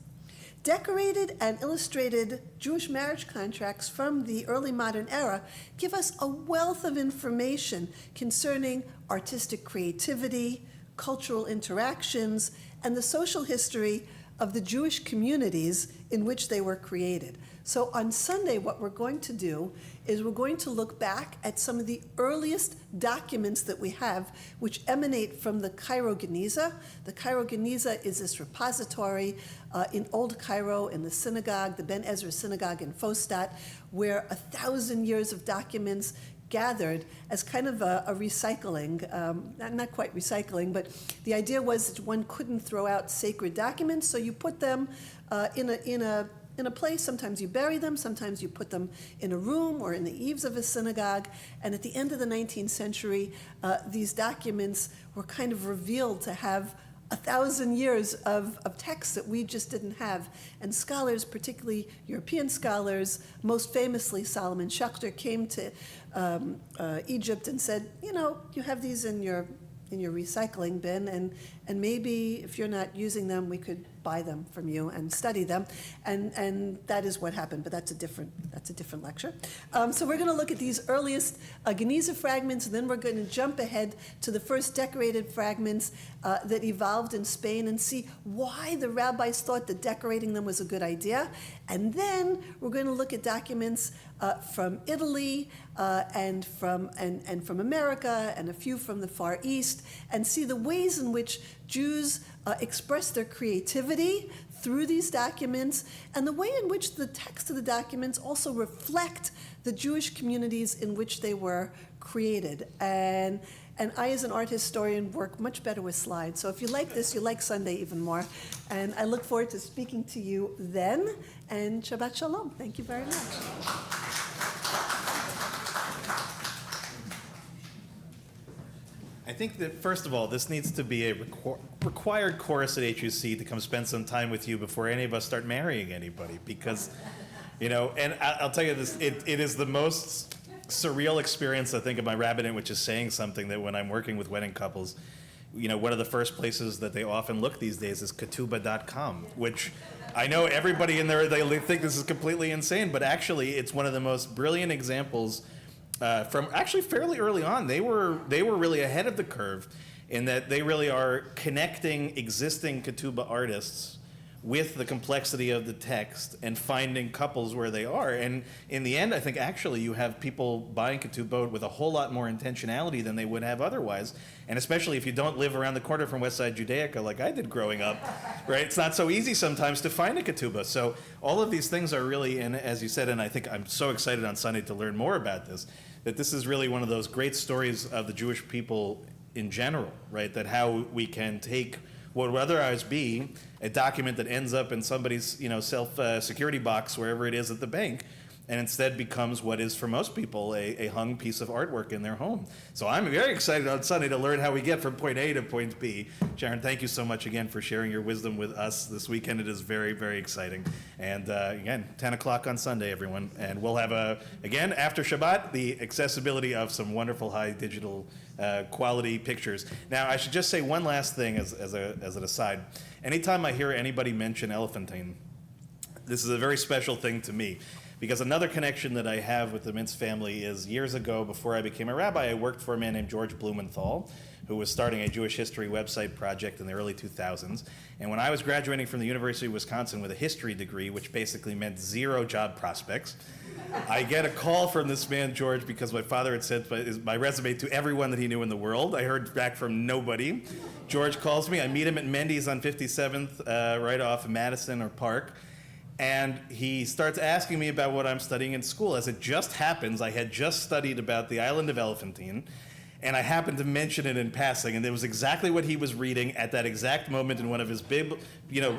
E: decorated and illustrated Jewish marriage contracts from the early modern era give us a wealth of information concerning artistic creativity, cultural interactions, and the social history of the Jewish communities in which they were created. So on Sunday, what we're going to do is we're going to look back at some of the earliest documents that we have, which emanate from the Cairo Geniza. The Cairo Geniza is this repository in Old Cairo, in the synagogue, the Ben Ezra Synagogue in Fostat, where 1,000 years of documents gathered as kind of a recycling, not quite recycling, but the idea was that one couldn't throw out sacred documents, so you put them in a place. Sometimes you bury them, sometimes you put them in a room or in the eaves of a synagogue. And at the end of the 19th century, these documents were kind of revealed to have 1,000 years of texts that we just didn't have. And scholars, particularly European scholars, most famously Solomon Schechter, came to Egypt and said, you have these in your recycling bin, and maybe if you're not using them, we could buy them from you and study them, and that is what happened. But that's a different lecture. So we're going to look at these earliest Geniza fragments, and then we're going to jump ahead to the first decorated fragments that evolved in Spain and see why the rabbis thought that decorating them was a good idea. And then we're going to look at documents from Italy and from America and a few from the Far East, and see the ways in which Jews express their creativity through these documents, and the way in which the text of the documents also reflect the Jewish communities in which they were created. And I, as an art historian, work much better with slides. So if you like this, you like Sunday even more. And I look forward to speaking to you then. And Shabbat Shalom. Thank you very much.
A: I think that, first of all, this needs to be a required course at HUC to come spend some time with you before any of us start marrying anybody. Because, and I'll tell you this, it is the most surreal experience, I think, of my rabbinate, which is saying something that when I'm working with wedding couples, one of the first places that they often look these days is ketubah.com, which I know everybody in there, they think this is completely insane, but actually it's one of the most brilliant examples from actually fairly early on. They were really ahead of the curve in that they really are connecting existing ketubah artists with the complexity of the text and finding couples where they are. And in the end, I think actually you have people buying ketubah with a whole lot more intentionality than they would have otherwise. And especially if you don't live around the corner from West Side Judaica like I did growing up, right? It's not so easy sometimes to find a ketubah. So all of these things are really, and as you said, and I think I'm so excited on Sunday to learn more about this, that this is really one of those great stories of the Jewish people in general, right? That how we can take what would otherwise be a document that ends up in somebody's, self-security box, wherever it is at the bank, and instead becomes what is for most people a hung piece of artwork in their home. So I'm very excited on Sunday to learn how we get from point A to point B. Sharon, thank you so much again for sharing your wisdom with us this weekend. It is very, very exciting. And again, 10 o'clock on Sunday, everyone. And we'll have, again, after Shabbat, the accessibility of some wonderful high digital quality pictures. Now, I should just say one last thing as an aside. Anytime I hear anybody mention Elephantine, this is a very special thing to me. Because another connection that I have with the Mintz family is years ago, before I became a rabbi, I worked for a man named George Blumenthal, who was starting a Jewish history website project in the early 2000s. And when I was graduating from the University of Wisconsin with a history degree, which basically meant 0 job prospects, I get a call from this man, George, because my father had sent my resume to everyone that he knew in the world. I heard back from nobody. George calls me. I meet him at Mendy's on 57th, right off Madison or Park. And he starts asking me about what I'm studying in school. As it just happens, I had just studied about the island of Elephantine, and I happened to mention it in passing, and it was exactly what he was reading at that exact moment in one of his big,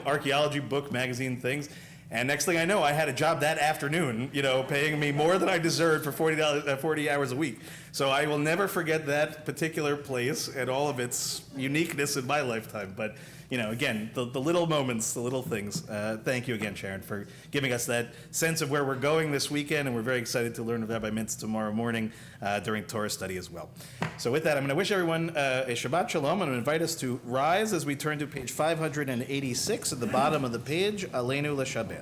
A: archaeology book magazine things. And next thing I know, I had a job that afternoon, paying me more than I deserved for 40 hours a week. So I will never forget that particular place and all of its uniqueness in my lifetime. But again, the little moments, the little things. Thank you again, Sharon, for giving us that sense of where we're going this weekend, and we're very excited to learn with Rabbi Mintz tomorrow morning during Torah study as well. So with that, I'm going to wish everyone a Shabbat Shalom, and invite us to rise as we turn to page 586 at the bottom of the page, Aleinu L'Shabeach.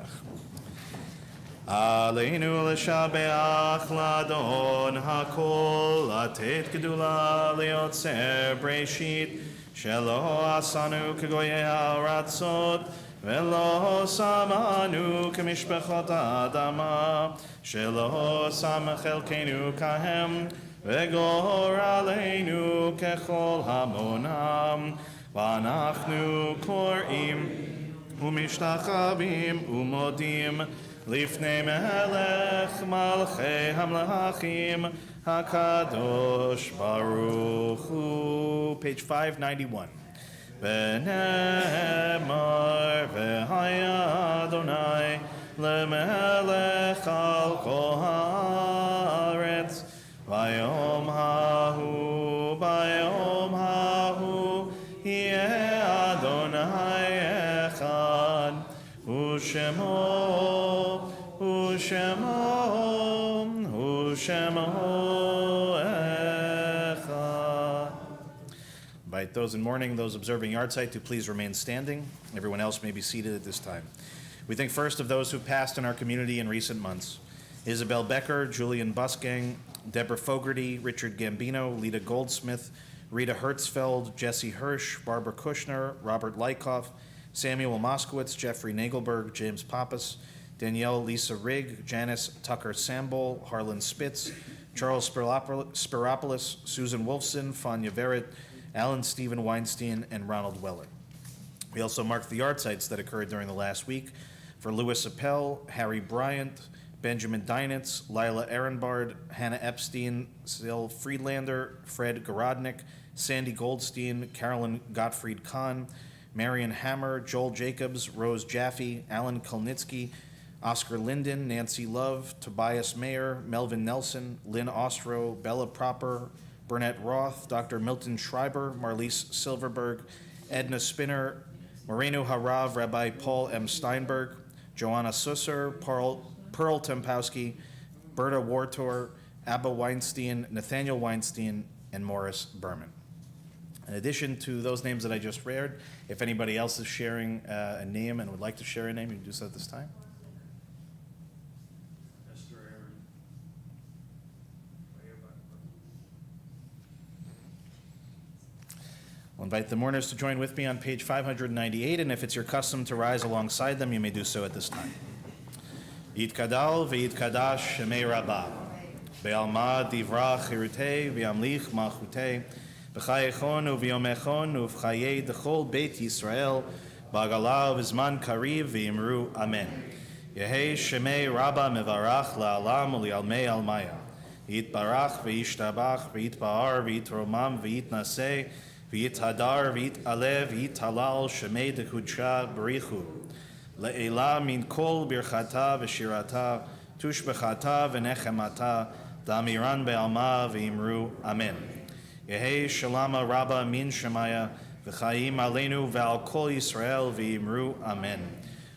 A: Aleinu L'Shabeach L'Adon HaKol, Latet Gedula L'Yotzer Breshit, Shelo asanu kegoyei haratzot, ולא שמענו כמשפחות האדמה, שלא שם חלקנו כהם, וגורלנו ככל המונם, ואנחנו קוראים ומשתחווים ומודים לפני מלך מלכי המלכים הקדוש ברוך הוא. Page 591. ונאמר והיה אדוני למלך על כל הארץ ביום ההוא יהיה אדוני אחד ושמו אחד. Invite those in mourning, those observing yahrzeit to please remain standing. Everyone else may be seated at this time. We think first of those who passed in our community in recent months. Isabel Becker, Julian Busgang, Deborah Fogarty, Richard Gambino, Lita Goldsmith, Rita Hertzfeld, Jesse Hirsch, Barbara Kushner, Robert Lykoff, Samuel Moskowitz, Jeffrey Nagelberg, James Pappas, Danielle Lisa Rigg, Janice Tucker Sambol, Harlan Spitz, Charles Spiropoulos, Susan Wolfson, Fania Verrett, Alan Stephen Weinstein, and Ronald Weller. We also marked the yahrzeits that occurred during the last week for Louis Appel, Harry Bryant, Benjamin Deinitz, Lila Ehrenbard, Hannah Epstein, Sil Friedlander, Fred Gorodnik, Sandy Goldstein, Carolyn Gottfried Kahn, Marion Hammer, Joel Jacobs, Rose Jaffe, Alan Kulnitsky, Oscar Linden, Nancy Love, Tobias Mayer, Melvin Nelson, Lynn Ostro, Bella Proper, Burnett Roth, Dr. Milton Schreiber, Marlise Silverberg, Edna Spinner, Moreno Harav, Rabbi Paul M. Steinberg, Joanna Susser, Pearl Tempowski, Berta Wartor, Abba Weinstein, Nathaniel Weinstein, and Morris Berman. In addition to those names that I just read, if anybody else is sharing a name and would like to share a name, you can do so at this time. I'll invite the mourners to join with me on page 598, and if it's your custom to rise alongside them, you may do so at this time. Yitkadal v'yitkadash shemei rabbah, be'alma divra chirutei v'yamlich malchutei, b'chayechon u'v'yomechon u'v'chayei d'chol beit Yisrael, b'agala u'v'zman kariv v'yimru amen. Yehei shemei rabbah mevarach la'alam u'li'almei almaya, yitbarach v'yishtabach v'yitba'ar v'yitromam v'yitnaseh, v'yithadar v'yitalev v'yitalal shemei dechudsha b'richu. Le'ela min kol birchata v'shirata, tushbechata v'nechemata, damiran be'alma v'imru amen. Yehei shalama rabba min shemaya, v'chayim aleinu v'al kol Yisrael v'imru amen.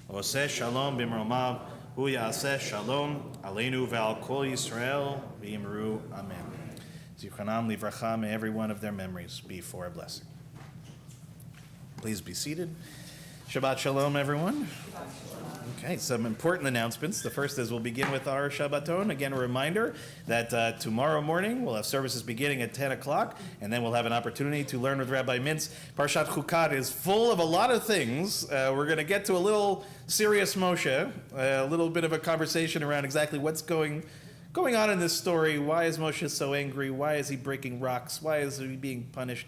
A: Oseh shalom b'mromav, hu ya'aseh shalom, aleinu v'al kol Yisrael v'imru amen. Zichanam livracha, may every one of their memories be for a blessing. Please be seated. Shabbat shalom, everyone. Okay, some important announcements. The first is we'll begin with our Shabbaton. Again, a reminder that tomorrow morning we'll have services beginning at 10 o'clock, and then we'll have an opportunity to learn with Rabbi Mintz. Parshat Chukat is full of a lot of things. We're going to get to a little serious Moshe, a little bit of a conversation around exactly what's going on in this story. Why is Moshe so angry? Why is he breaking rocks? Why is he being punished?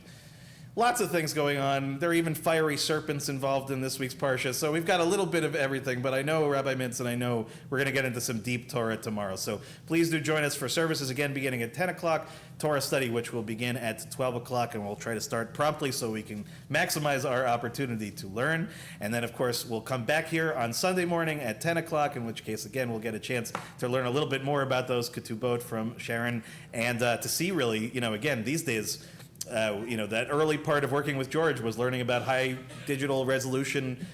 A: Lots of things going on. There are even fiery serpents involved in this week's Parsha. So we've got a little bit of everything, but I know Rabbi Mintz and I know we're going to get into some deep Torah tomorrow. So please do join us for services again beginning at 10 o'clock, Torah study, which will begin at 12 o'clock, and we'll try to start promptly so we can maximize our opportunity to learn. And then, of course, we'll come back here on Sunday morning at 10 o'clock, in which case, again, we'll get a chance to learn a little bit more about those ketubot from Sharon and to see really, again, these days, that early part of working with George was learning about high digital resolution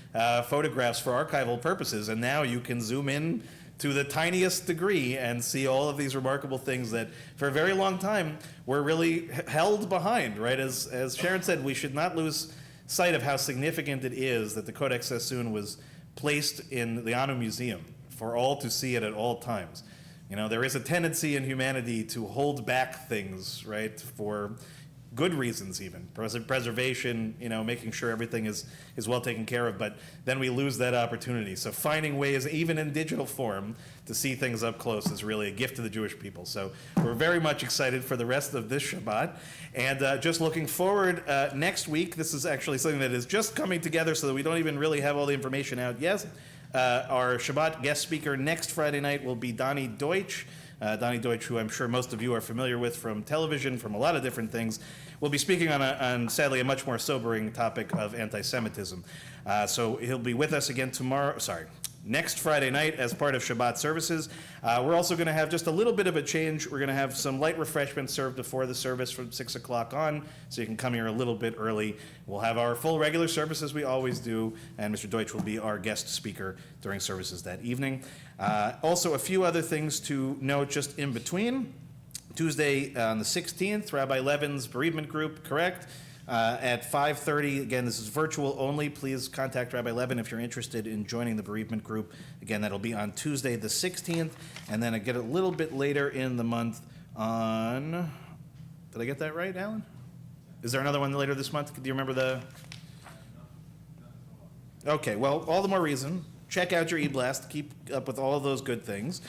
A: photographs for archival purposes, and now you can zoom in to the tiniest degree and see all of these remarkable things that for a very long time were really held behind, right? As Sharon said, we should not lose sight of how significant it is that the Codex Sassoon was placed in the Anu Museum for all to see it at all times. There is a tendency in humanity to hold back things, right, for good reasons even, preservation, making sure everything is well taken care of, but then we lose that opportunity. So finding ways, even in digital form, to see things up close is really a gift to the Jewish people. So we're very much excited for the rest of this Shabbat, and just looking forward next week. This is actually something that is just coming together so that we don't even really have all the information out yet. Our Shabbat guest speaker next Friday night will be Donnie Deutsch. Donnie Deutsch, who I'm sure most of you are familiar with from television, from a lot of different things, will be speaking on sadly, a much more sobering topic of anti-Semitism. So he'll be with us again next Friday night as part of Shabbat services. We're also going to have just a little bit of a change. We're going to have some light refreshments served before the service from 6 o'clock on, so you can come here a little bit early. We'll have our full regular service as we always do, and Mr. Deutsch will be our guest speaker during services that evening. Also, a few other things to note just in between. Tuesday on the 16th, Rabbi Levin's bereavement group, correct? At 5:30, again, this is virtual only. Please contact Rabbi Levin if you're interested in joining the bereavement group. Again, that'll be on Tuesday the 16th, and then I get a little bit later in the month on, did I get that right, Alan? Is there another one later this month? Do you remember the? Okay, well, all the more reason. Check out your e-blast. Keep up with all of those good things.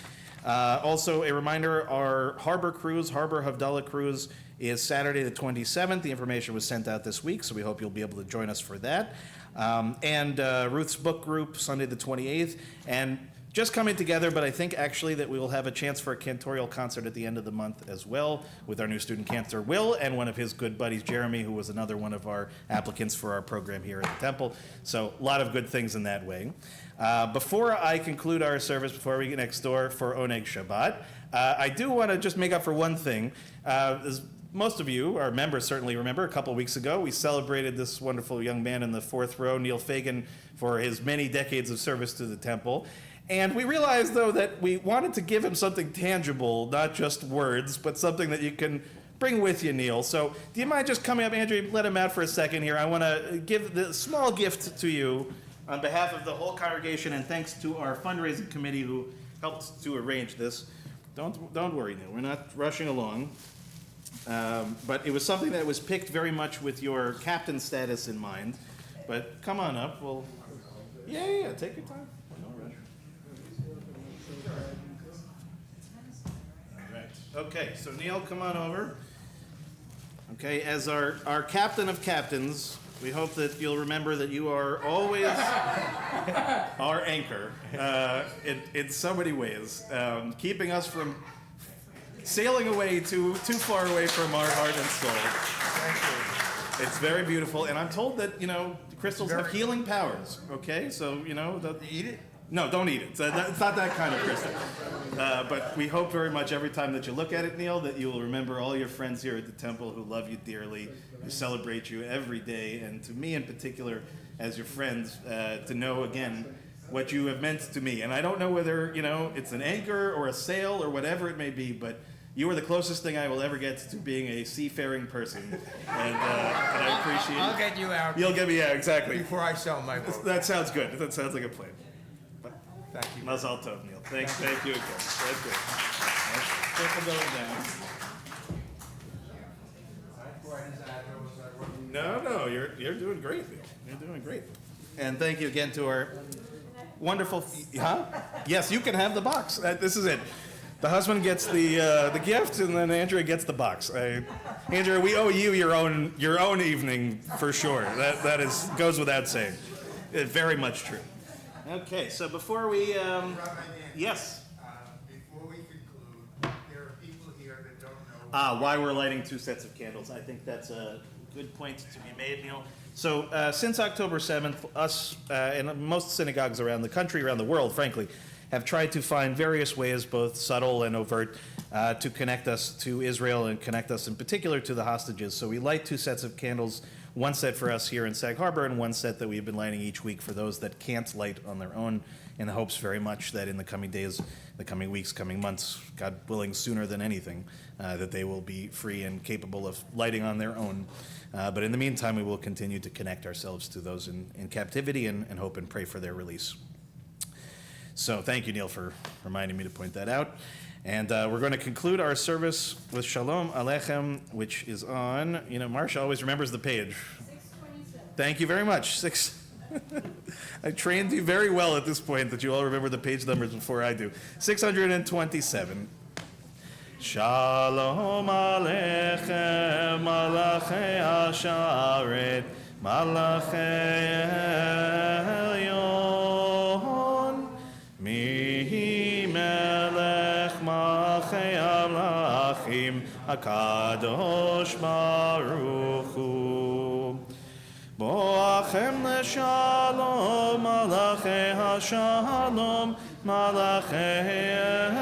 A: Also, a reminder, our Harbor Havdalah cruise is Saturday the 27th. The information was sent out this week, so we hope you'll be able to join us for that. And Ruth's book group, Sunday the 28th. And just coming together, but I think actually that we will have a chance for a cantorial concert at the end of the month as well with our new student cantor, Will, and one of his good buddies, Jeremy, who was another one of our applicants for our program here at the temple. So a lot of good things in that way. Before I conclude our service, before we get next door for Oneg Shabbat, I do want to just make up for one thing. As most of you, our members certainly remember, a couple weeks ago, we celebrated this wonderful young man in the fourth row, Neil Fagan, for his many decades of service to the temple. And we realized, though, that we wanted to give him something tangible, not just words, but something that you can bring with you, Neil. So do you mind just coming up, Andrew, let him out for a second here. I want to give the small gift to you on behalf of the whole congregation, and thanks to our fundraising committee who helped to arrange this. Don't worry, Neil, we're not rushing along. But it was something that was picked very much with your captain status in mind. But come on up, yeah, take your time. No rush. All right. Okay, so Neil, come on over. Okay, as our captain of captains, we hope that you'll remember that you are always our anchor in so many ways, keeping us from sailing away too far away from our heart and soul. Thank you. It's very beautiful, and I'm told that crystals have healing powers. Okay, so
F: Eat it?
A: No, don't eat it. It's not that kind of crystal. But we hope very much every time that you look at it, Neil, that you will remember all your friends here at the temple who love you dearly, who celebrate you every day, and to me in particular, as your friends, to know again what you have meant to me. And I don't know whether it's an anchor or a sail or whatever it may be, but you are the closest thing I will ever get to being a seafaring person, and I appreciate it.
F: I'll get you out.
A: You'll get me, yeah, exactly.
F: Before I sell my book.
A: That sounds good. That sounds like a plan.
F: Thank you.
A: Mazal tov, Neil. Thank you again. That's good. Careful going down. No, you're doing great, Neil. You're doing great. And thank you again to our wonderful. Yes, you can have the box. This is it. The husband gets the gift, and then Andrea gets the box. Andrea, we owe you your own evening for sure. That goes without saying. Very much true. Okay, so before we, yes.
G: Before we conclude, there are people here that don't know.
A: Why we're lighting two sets of candles. I think that's a good point to be made, Neil. So since October 7th, us and most synagogues around the country, around the world, frankly, have tried to find various ways, both subtle and overt, to connect us to Israel and connect us in particular to the hostages. So we light two sets of candles, one set for us here in Sag Harbor and one set that we've been lighting each week for those that can't light on their own, in the hopes very much that in the coming days, the coming weeks, coming months, God willing sooner than anything, that they will be free and capable of lighting on their own. But in the meantime, we will continue to connect ourselves to those in captivity and hope and pray for their release. So thank you, Neil, for reminding me to point that out. And we're going to conclude our service with Shalom Aleichem, which is on, Marcia always remembers the page.
D: 627.
A: Thank you very much. I trained you very well at this point that you all remember the page numbers before I do. 627. Shalom Aleichem, Malachei Hasharet, Malachei Elyon, Mi Melech Malachei Amlachim, HaKadosh Baruch Hu. Boachem leshalom, Malachei Hashalom, Malachei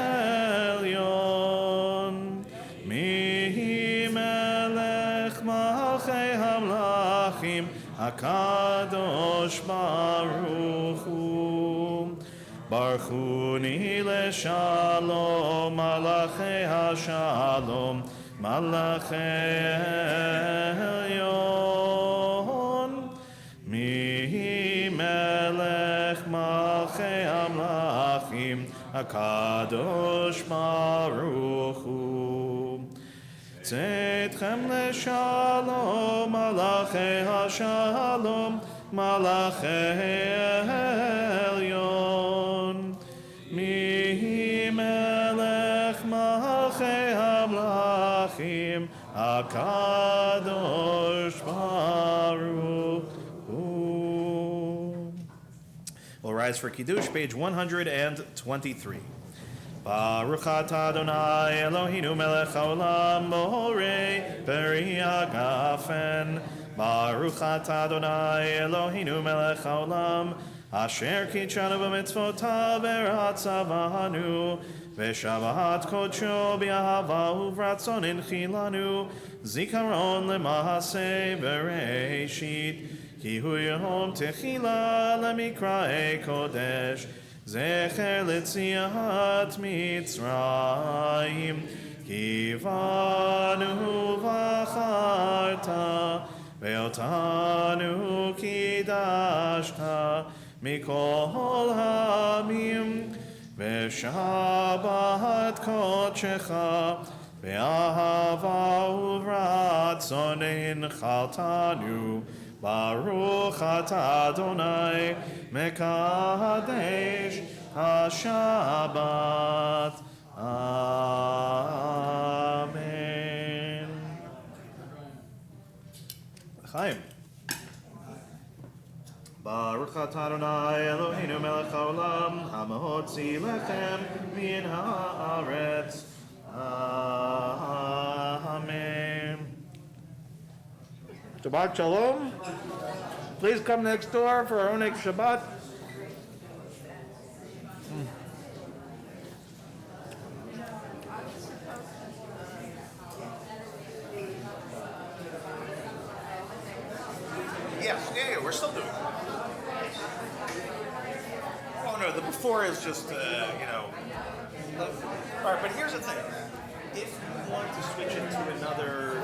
A: Elyon. Mihi Melech Malachei Hamlachim, HaKadosh Baruch Hu. Barchuni leshalom, Malachei Hashalom, Malachei Elyon. Mihi Melech Malchei Amlachim, HaKadosh Baruch Hu. Tzedchem leshalom, Malachei Hashalom, Malachei Elyon. Mihi Melech Malchei Amlachim, HaKadosh Baruch Hu. We'll rise for Kiddush, page 123. Baruch atah Adonai Eloheinu melech haolam borei peri hagafen. Baruch atah Adonai Eloheinu melech haolam asher kitshanu b'mitzvotav v'ratzavanu v'shavat kodsho b'ahava uvratzon inchilanu zikaron lemahaseh bereshit ki hu yom techila lemikrae kodesh zecher letziat mitzrayim kivanu v'acharta ve'otanu kidashta mikol hamim ve'shabat kodshecha ve'ahava uvratzon inchaltanu Baruch atah Adonai mekadesh haShabbat. Amen. Chaim. Baruch atah Adonai Eloheinu melech haolam hamahotzi lechem min haaretz. Amen. Shabbat Shalom. Please come next door for our next Shabbat. Yes, yeah, we're still doing it. Oh no, the before is just, all right, but here's the thing. If you want to switch it to another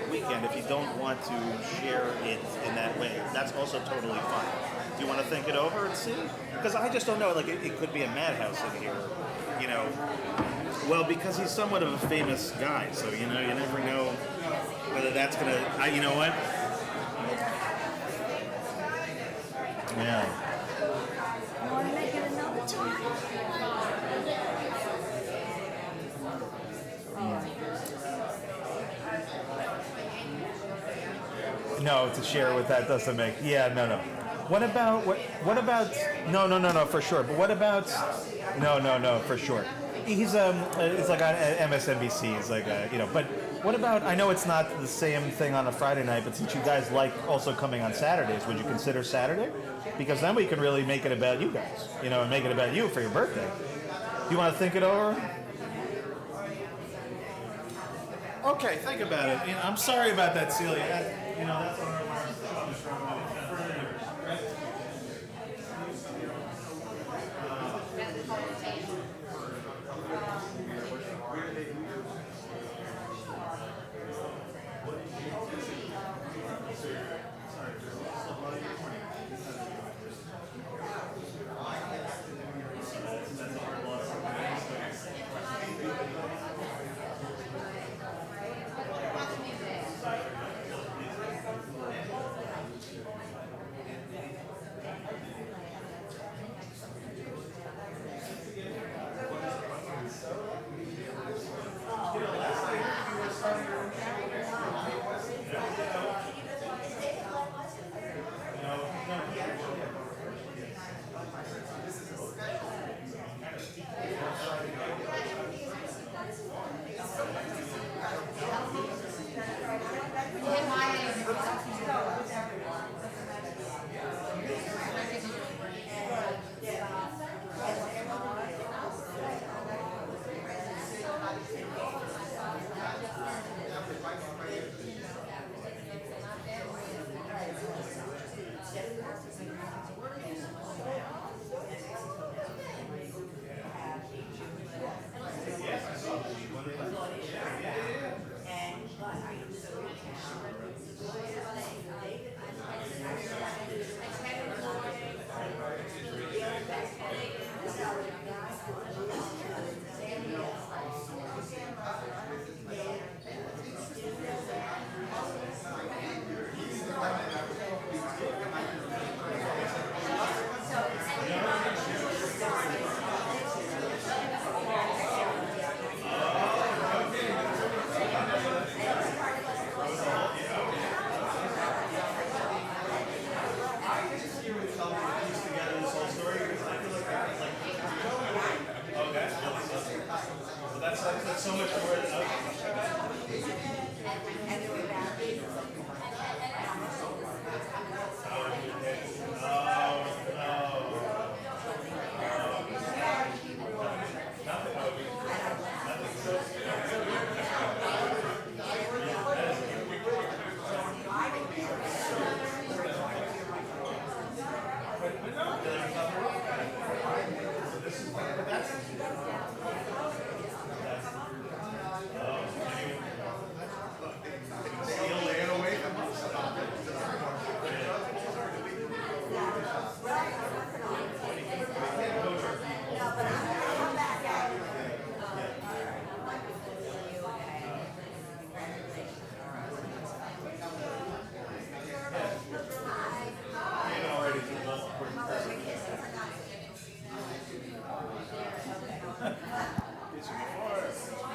A: weekend, if you don't want to share it in that way, that's also totally fine. Do you want to think it over and see? Because I just don't know, like, it could be a madhouse in here, Well, because he's somewhat of a famous guy, so, you never know whether that's going to, you know what? Yeah.
D: You want to make it another time?
A: No, to share with that doesn't make. Yeah, no. What about no, for sure. But what about no, for sure. He's it's like on MSNBC. It's like But what about? I know it's not the same thing on a Friday night, but since you guys like also coming on Saturdays, would you consider Saturday? Because then we can really make it about you guys, and make it about you for your birthday. Do you want to think it over? Okay, think about it. I'm sorry about that, Celia. That's our That's so much more than
D: Before.